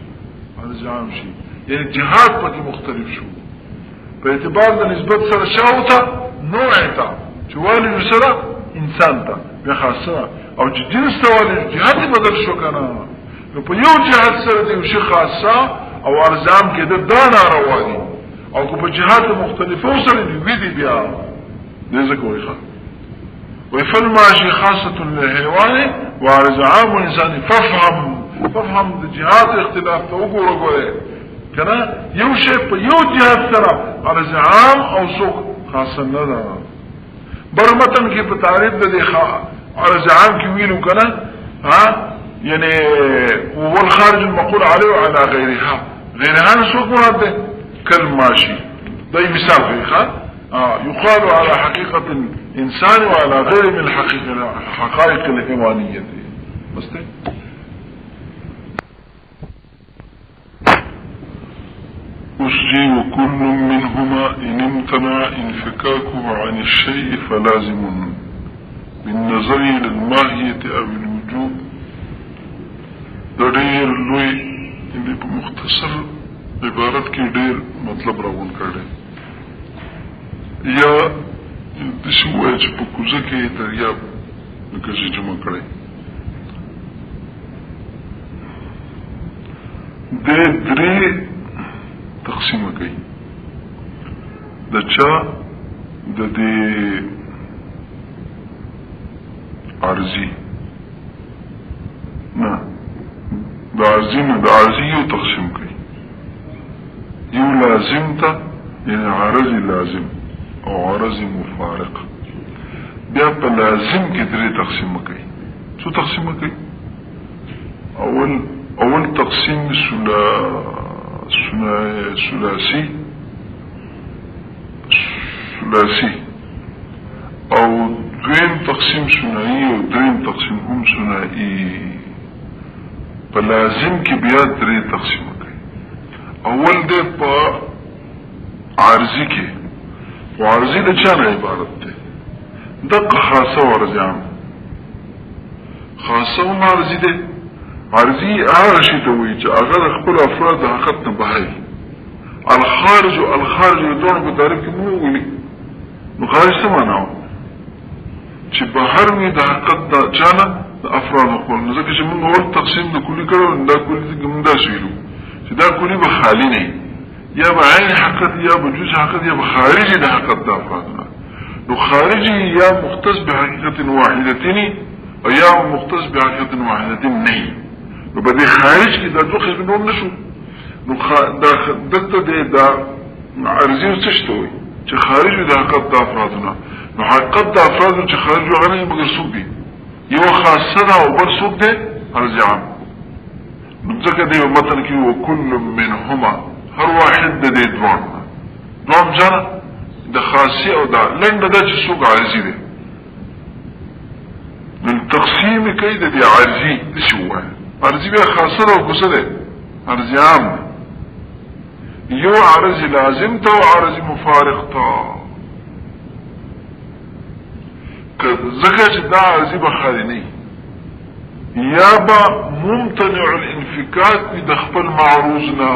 ارزعام شی یعنی جهاد پاکی مختلف شو په اعتبار ده نسبت سر شاوتا نوعی تا چوالی سر انسان تا بیا خاصه او جنس توالی جهادی بدل شو کنا نو په یو جهاد سر ده یو شی خاصه او ارزام کې د دانا رواني او کو په جهات مختلفه سره دی وی دی بیا دې څه کوي ښه ويفل ماشي خاصه للحيوان وارزعام الانسان فافهم د جهات اختلاف ته وګوره کنه یو شی په یو جهات سره ارزعام او سوق خاصه نه ده برمتن کې په تعریف د ارزعام کې ویلو کنه يعني هو الخارج المقول عليه وعلى غيرها نسوق مراد ده كالماشي ده مثال غيرها يقال على حقيقة الإنسان وعلى غير من الحقائق الحيوانية بس ده أسجي وكل منهما إن امتنع انفكاكه عن الشيء فلازم بالنظر إلى الماهية أو الوجوب دا ډیر لوی په مختصر عبارت کې ډیر مطلب راغون کړي یا د شوې چې په کوزه کې دریاب لکه چې جمع کړي د درې تقسیم کوي د چا د دې عارضی نه دا عارضی یو تقسیم کوي یو لازم تا یعنی عارضی لازم او عارضی مفارق بیا په لازم کې درې تقسیم کوي څو تقسیم کوي اول اول تقسیم ثلاثي او دویم تقسیم ثنائي او دریم تقسیم هم ثنائي فلازم کی بیا درې تقسیم کوي. اول دې په عارضی کې وعارضی د چا نه عبارت ده؟ دغه خاصه ورځ عام خاصه او عارضی ده. عارضی هغه شی ته وایي چې هغه خپل افراد د حقیقت نه بهاي. الخارج دونه په تعریف کې مو ویلي. نو خارج څه معنا و؟ چې بهر وي د حقیقت د چانه د افراد خپل. نو ځکه چې موږ اول تقسیم د کلی کړو دا کلی کې موږ دا شویلو چې دا کلی به خالی نه یا به عین حقیقت یا به جزء حقیقت یا به خارجي د حقیقت د افراد نه. نو خارجي یا مختص بحقیقت واحدتين او یا مختص بحقیقت واحدتين نه. نو په دې خارج کې د دوه قسمونو نشو. نو دلته دا عارضی څه شته وي چې خارج د حقیقت د افراد نه. نو حقیقت د افراد چې خارج غنه مگر څوک دي؟ یو خاصه ده او بل څوک ده؟ عارضی عام. نو ځکه دې متن کې وکل منهما هر واحد د دې دوام جنا د خاصه او د لنډه د چې څوک عارضی دي. من تقسیم کې د دې عارضی څه وایي؟ عارضی بیا خاصه او کوڅه ده عارضی عام. یو عارضی لازم ته او عارضی مفارق ته. ځکه چې دا عارضی بخاري نه یا با ممتنع الانفكاك د خپل معروض نه.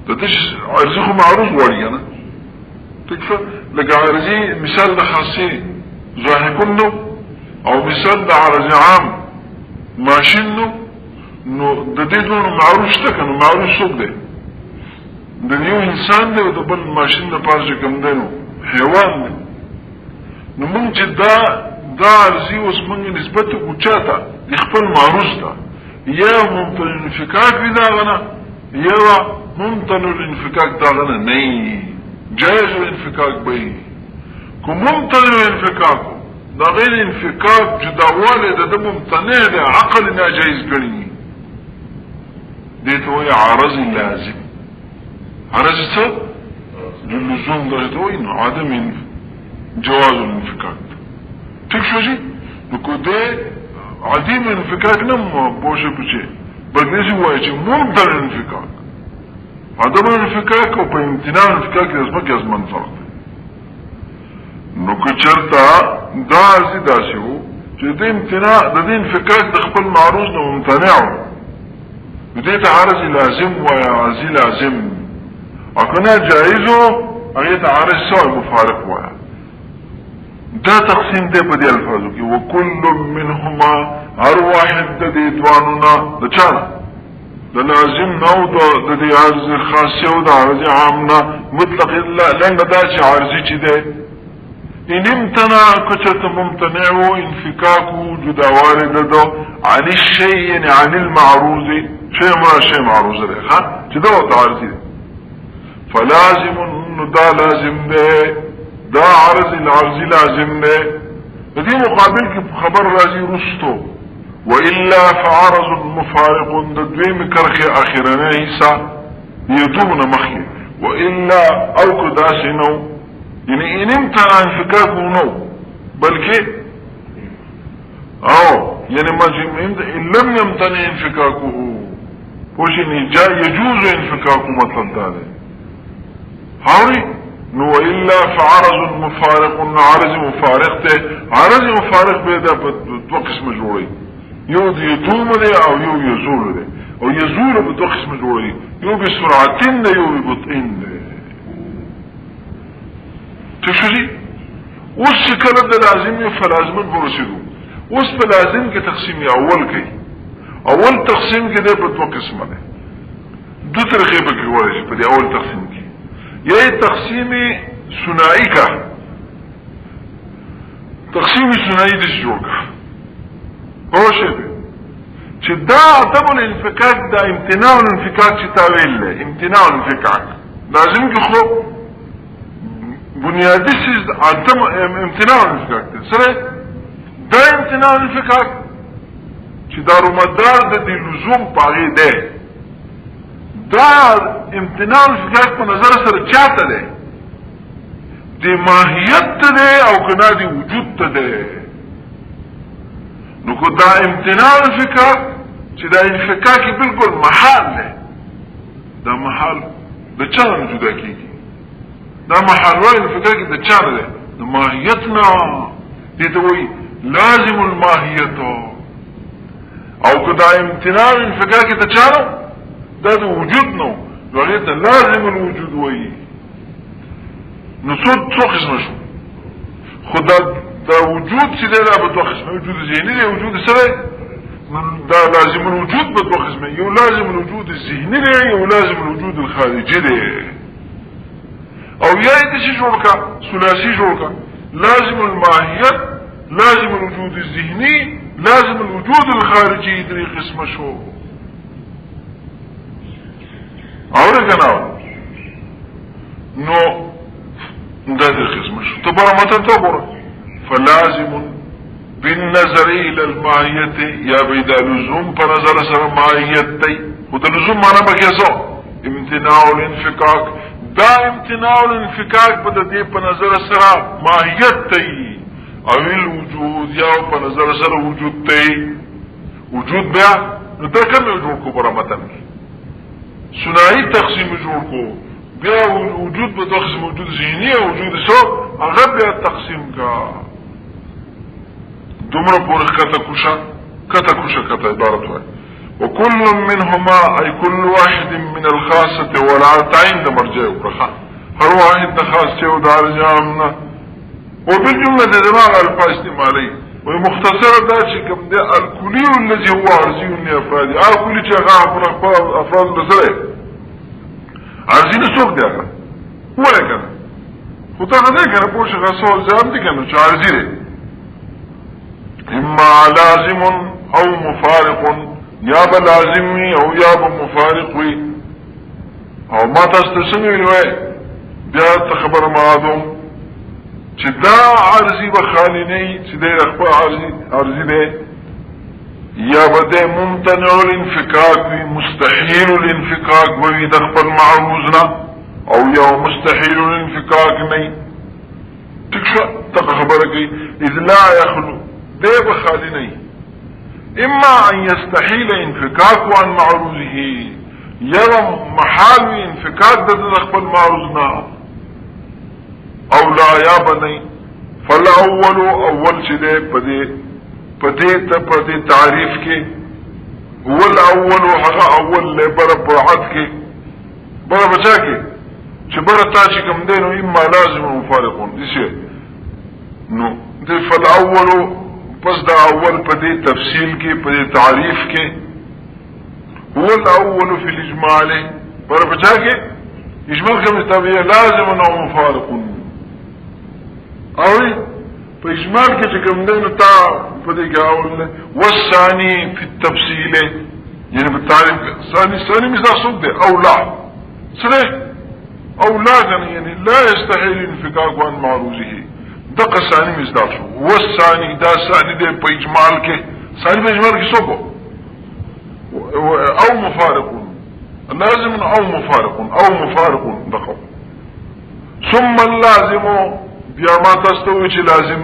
د دې عارضی خو معروض وړي نه تکفه. لکه عارضی مثال د خاصه ظاهر نو او مثال د عارضی عام ماشین نو د دې دوه معروض شته کنه. معروض څوک دی؟ د یو انسان دی او د بل ماشین نه پارچه کم دی نو حیوان دی. نو مونږ چې دا عرضی اوس مونږ نسبت اوچاته د خپل معروض ته یا ممتنع الانفكاك وي داغه یا ممتنع الانفكاك داغه نه جائز الانفكاك به. کوم ممتنع الانفكاك دا غیر انفكاك جداواله د ممتنع د عقل ناجائز ګڼي. دې ته وایي عارض لازم. عارض څه؟ لزوم درته وایي نو عدم جواز الانفكاك. ٹھیک شو جی؟ نو کو دے عدیم الانفكاك نم بوشه پچه بلکه سی وای چې ممتنع الانفكاك عدم الانفكاك او په امتناع الانفكاك ازمک ازمن فرق دی. نو که چرتا دا ارزی داسی ہو چې د امتناع د دې انفكاك د خپل معروض نه ممتنع نو دې ته عارضی لازم وای عارضی لازم. او کنه جائزو هغه ته عارض سوی مفارق وای. دا تقسیم دی په دې الفاظو کې وکل منهما هر واحد د دې دوانونه د چانه د لازم نو د دې عارض خاصه او د عارض عام نه مطلق الا لنډه دا چې عارضی چې دی ان امتنع کچت ممتنع و انفكاك جداوار ددو عن الشيء يعني عن المعروض شيء ما شيء معروض ده ها چې دا عارضی فلازم دا لازم ده دا عرض العرضی لازم ده. دې مقابل کې خبر راځي رستو والا فعرض مفارق د دویم کرخه اخرانه حصہ یدون مخي والا او قداسنو يعني ان امتنع انفكاكه نو بلکه او يعني ما ان لم يمتنع انفكاكه وشني جاء يجوز انفكاكه مطلب ده هاوري نو الا فعرض مفارق عرض مفارق ته عرض مفارق به دا په دوه قسمه جوړي. یو د یتوم دی او یو یزول دی او یزول په دوه قسمه جوړي. یو بسرعتين دی یو ببطئين دی. تشري اوس کله د لازم یو فلازم ورسېدو. اوس په لازم کې تقسیم اول کوي. اول تقسیم کې د په دوه قسمه دی. دوه طریقې به کوي په اول تقسیم کې. یہ تقسیم ثنائی کا تقسیم ثنائی دس جوړ کا هوشه چې دا عدم الانفكاك دا امتناع الانفكاك چې تاویل له امتناع الانفكاك لازم کې خو بنیادی سیز عدم امتناع الانفكاک سره دا امتناع الانفكاك چې چې دارومدار د دې لزوم پاغې ده دا امتناع الفکاک په نظر سره چاته ده د ماهیت ته ده او کنا د وجود ته ده نو کو دا امتناع الفکاک چې دا انفکاکی بالکل محال ده دا محال د چا نه جدا کیږي دا محال وای انفکاکی د چا نه ده د ماهیت نه دې ته وایي لازم الماهیت او کدا امتناع الفکاکی د چا نه دا د وجود نو هغه ته لازم الوجود وایي نو څو قسم شو خدا دا وجود چې دا به دوه قسم وجود ذهني دی وجود سره دا لازم الوجود به دوه قسم یو لازم الوجود الذهني دی یو لازم الوجود الخارجي دی او یا دې شي جوړ کا ثلاثي جوړ کا لازم الماهیت لازم الوجود الذهني لازم الوجود الخارجي درې قسم شو اور کنه نو دا درې قسم شو تبارا متن تو ګور فلازم بالنظر الى الماهیت یا بيد لزوم پر نظر سره ماهیت دی خو د لزوم معنا به څه امتناع الانفکاک دا امتناع الانفکاک په دې په نظر سره ماهیت دی او الوجود یا په نظر سره وجود دی وجود بیا نو دا کوم جوړ کو پر متن ثنائی تقسیم جوړ کو بیا وجود به تقسیم وجود ذهنی او وجود سو هغه بیا تقسیم کا دومره پورې کته کوشا عبارت وای وكل منهما اي كل واحد من الخاصه والعين ده مرجع وکړه هر واحد د خاصه او د ارجامنا وبالجمله د دماغ الفاظ استعمالي ومختصر دا چې کوم ده الكلي الذي هو ارزي الافراد الكلي چې هغه افراد بسره ارزي نه څوک دی هغه وای کنه خدای نه کنه پوښتنه غوښول ځان دي کنه چې ارزي دی اما لازم او مفارق یا به لازمی او یا به مفارق وي او ما تاسو ته څنګه ویلای بیا ته خبر معلوم چې دا عارضی به خالی نه چې د خپل عارضی دی یا به ممتنع الانفکاک وي مستحيل الانفکاک وي د خپل معروض نه او یا مستحيل الانفکاک نه تکشه ته خبره کوي اذ لا يخلو دی به خالی نه اما ان يستحيل انفكاك عن معروضه يرى محال انفكاك د خپل معروضنا او لا یا بني فالاول اول چې ده پدې تعریف کې هو الاول هغه اول لبر برعت کې بر بچا کې چې بر تا چې کوم دینو اما لازم مفارقون دي نو ده فالاول پس دا اول پدې تفصیل کې پدې تعریف کې هو الاول فی الاجمال پر بچا کې اجمال کې مستویه لازم او مفارق او په اجمال کې چې کوم دنه تا پدې کې اول والثاني فی التفصیل یعنی په تعریف ثاني مزاح صد او لا سره او لا یعنی لا يستحيل انفكاك عن معروضه دقه ثاني مصداق شو والثاني دا ثاني دې په اجمال کې ثاني په اجمال کې څوک او مفارق لازم او مفارق دقه ثم اللازم بیا ما تستوي چې لازم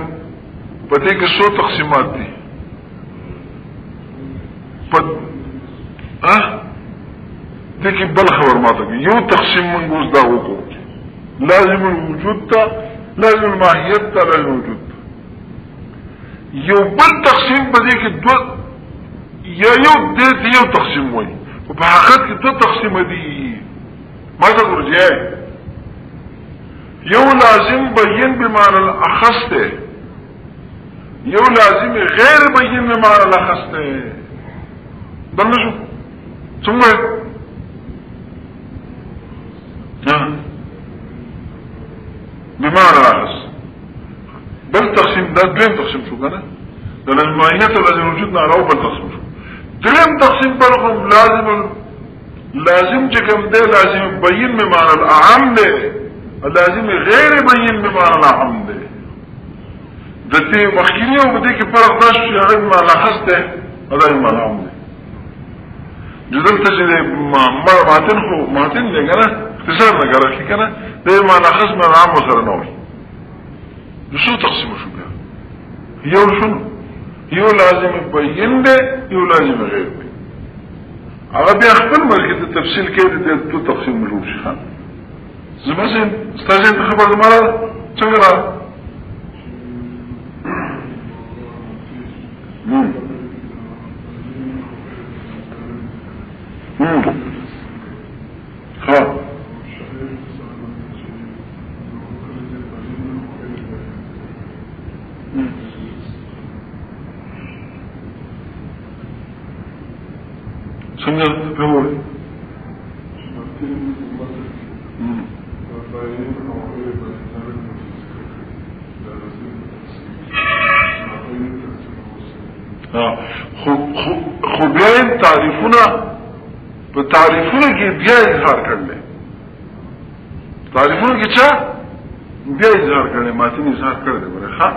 پدې کې څو تقسیمات دي دې کې بل خبر ماته یو تقسیم منګوز دا وکړو لازم الوجود ته لازم الماهیت تا لازم الوجود یو بل تقسیم بدې کې دو یا یو دې یو تقسیم وای او په حقیقت کې دو تقسیم دي ما ته ورځي یو لازم بیان بمعنى الاخص ده یو لازم غیر بیان بمعنى الاخص ده دلته څنګه بمعنى الاخص بل تقسيم ده دویم تقسيم شو کنه ده الماهیت لازم وجودنا على اول تقسيم شو دریم تقسيم برهم لازم چې کوم ده لازم بیان بمعنى الاعم ده لازم غیر بیان بمعنى الاعم ده دته مخکینی او بده کې فرق نشته چې هغه ما لاحظ ده هذا ایمان عام دی جدلتا چه دی ماتن خو ماتن دی کنا اختصار نگره کی کنا دی ایمان اخص من عام و سر نوی نسو تقسیم شو بیا یو شنو یو لازم بین دی یو لازم غیر دی اگر بیا خپل مرکی تا تفصیل که دی تو تقسیم مجبور شی خان زمازین استازین خبر دمارا چنگه را څنګه په وره خو بیا تعریفونه په تعریفونه کې بیا اظهار کړل تعریفونه کې چا بیا اظهار کړل ماته اظهار کړل ورخه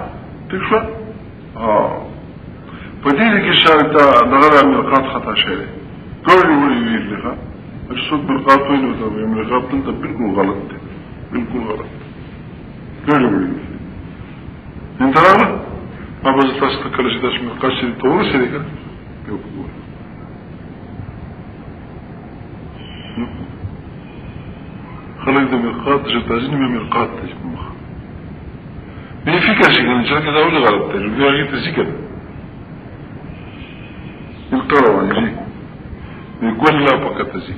ټیک شو په دې کې شرط دغه ملقات خطا شوی ټول ویل لغه الصوت بالقاف وینو ته ملقات ته بالکل غلط دی بالکل غلط ټول ویل انت راغله ما بس تاسو کله چې تاسو ملقات شي ته ورسېږئ یو خلق د ملقات چې تاسو نه ملقات ته مخ نه فکر شي کنه چې دا ولې غلط دی بیا یې ته ذکر ملقات وایي يقول لا بكتزي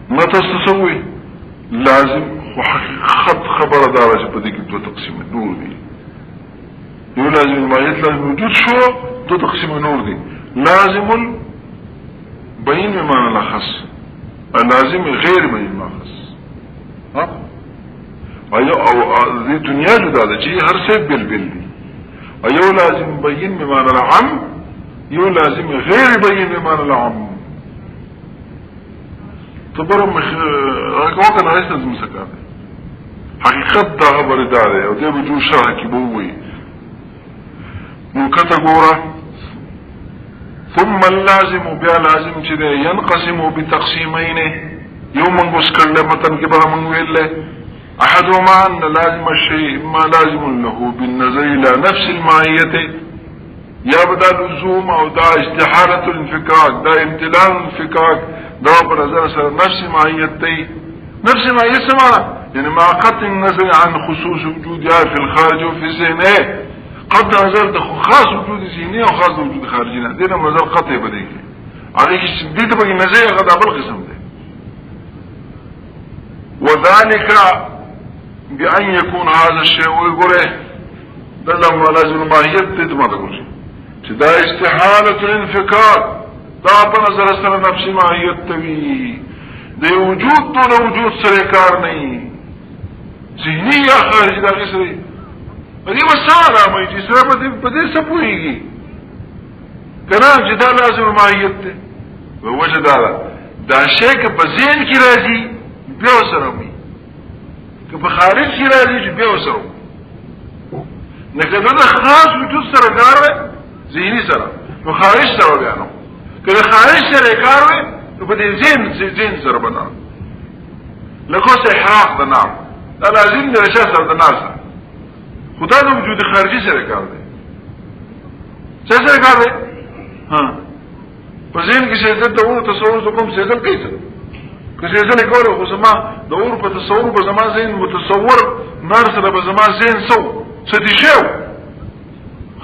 ما تستسوي لازم خط خبر دارجة بديك دو تقسيم النور دي يقول لازم المايات لازم وجود شو دو تقسيم النور دي لازم بين بمعنى الأخص لازم غير بين ما خص او دي دنيا جدا جي هر سيب بالبل دي ايو لازم بين بمعنى العم یو لازم غیر بین بمعنى العام تبرم اگوکن حیث نظم سکا دے حقیقت دا خبر داره او دے بجو شرح کی بووی نوکتا گورا ثم اللازم بیا لازم چده ينقسم بتقسیمین یو منگوس کرلے متن کی بها منگویل لے احدهما ان لازم الشيء ما لازم له بالنظر الى نفس المعیت یا بدا لزوم او دا استحالة الانفکاک دا امتلال الانفکاک دا پر نظر سر نفس معیت تی نفس معیت سمانا یعنی ما قطع النظر عن خصوص وجود یا فی الخارج و فی ذهنه قطع نظر دا خاص وجود ذهنی و خاص وجود خارجینا دینا نظر قطع بدیگی علیکی دیتا بگی نظر غدا بالقسم دی وذلك بأن يكون هذا الشيء ويقوله دا لما لازم الماهیت دیتا ما تقول شيء دا استحالة الانفكاك دا بنظر سر نفس ماهیت توی دا وجود دون وجود سرکار نہیں ذہنی یا خارجی دا غسری ادی وسال آمائی جی سر پدی سپوئی گی کنا جدا لازم ماهیت تے وجہ دارا دا شیء که پا ذہن کی راجی بیو سر امی که پا خارج کی راجی بیو سر امی نکه دا خاص وجود سرکار ہے ذهنی سره نو خارج سره بیانو کله خارج سره کار وي نو په دې ذهن سره بنا لکه احراق د نام دا لازم دی چې سره د ناس خدا د وجود خارجي سره کار دی څه سره کار دی په ذهن کې چې د اور تصور کوم څه ځل کوي که څه ځل کوي خو سما د اور په تصور په زما ذهن متصور نار سره په زما ذهن سو څه دي شو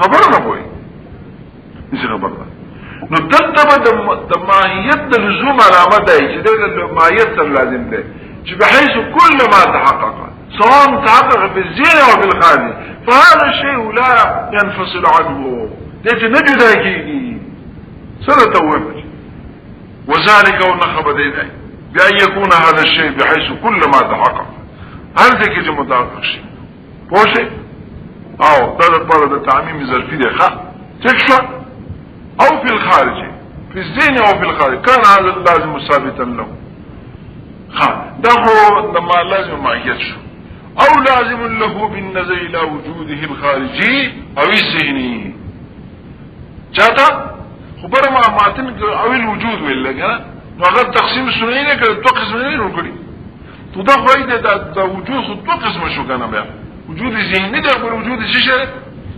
خبر نه وي نسی خبر دا نو دلتا دا ماهیت دا لزوم علامت دا چی دا ماهیت سر لازم دا چی بحيث كل ما تحقق سواء تحقق بالزين او بالخارج فهذا الشيء لا ينفصل عنه دا چی نجدا کیگی سر توفج وذلك ونخب دا بأن يكون هذا الشيء بحيث كل ما تحقق هل دا کی چی متحقق شي پوشي او دا دا پارا دا تعمیم ظرفی دا خواه تکشوا او في الخارج في الذهن او في الخارج كان هذا اللازم ثابتا له ده هو لما لازم معيت شو او لازم له بالنظر الى وجوده الخارجي او الذهني چاہتا خبر ما ماتن او الوجود ویلګا نو هغه تقسیم سنوي نه کړ دوه قسم نه وکړي تو دا فائدہ دا وجود خو دوه قسم شو کنه بیا وجود ذهني ده او وجود شيء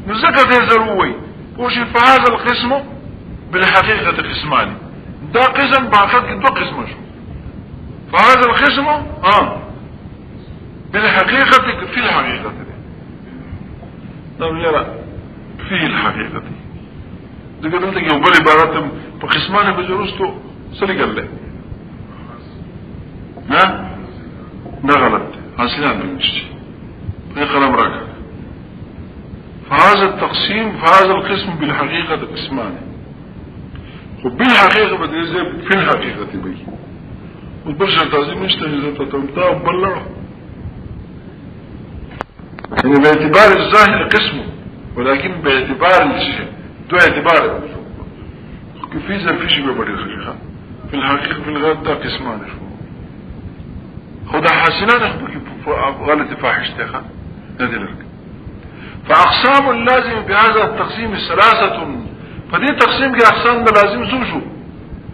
نو ذکر دې ضروري وش فهذا القسم بالحقيقه قسمان دا قسم باخد کې دوه قسم شو فهذا القسم بالحقيقه في الحقيقه طب يرى في الحقيقه دغه دلته یو بل عبارت په قسمانه به ضرورستو سره ګرځي نه غلط حاصلان نشي په قلم راکړه فهذا التقسيم فهذا القسم بالحقيقه قسمان وبالحقيقه بدرجه في الحقيقه بي والبشر تعظيم نشته اذا تمتع وبلغ يعني باعتبار الظاهر قسمه ولكن باعتبار الشيء دو اعتبار كيف إذا في شيء ببريخ في الحقيقة في الغد ده قسمان خدا حسنان غلط فاحشتها هذه لك فأقسام اللازم بهذا التقسيم الثلاثة فدي تقسيم كأقسام لازم سوشو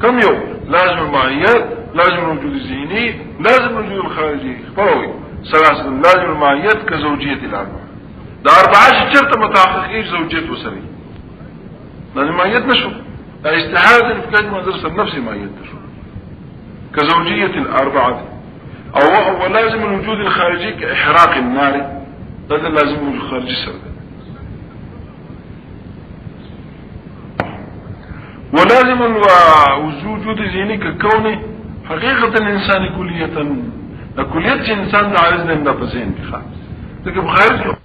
كم يوم لازم المعيات لازم الوجود الذهني لازم الوجود الخارجي فروي ثلاثة لازم المعيات كزوجية الأربعة ده أربعة شرط متحققين زوجية وسري لازم معيات نشو استحالة في كلمة مدرسة النفس معيات نشو كزوجية الأربعة أو لازم الوجود الخارجي كإحراق النار هذا لازم الوجود الخارجي سرد ولازم الوجود الذهني ككونه حقيقة الإنسان كلية كلية الإنسان عايزنا نفسين بخارج لكن بخارج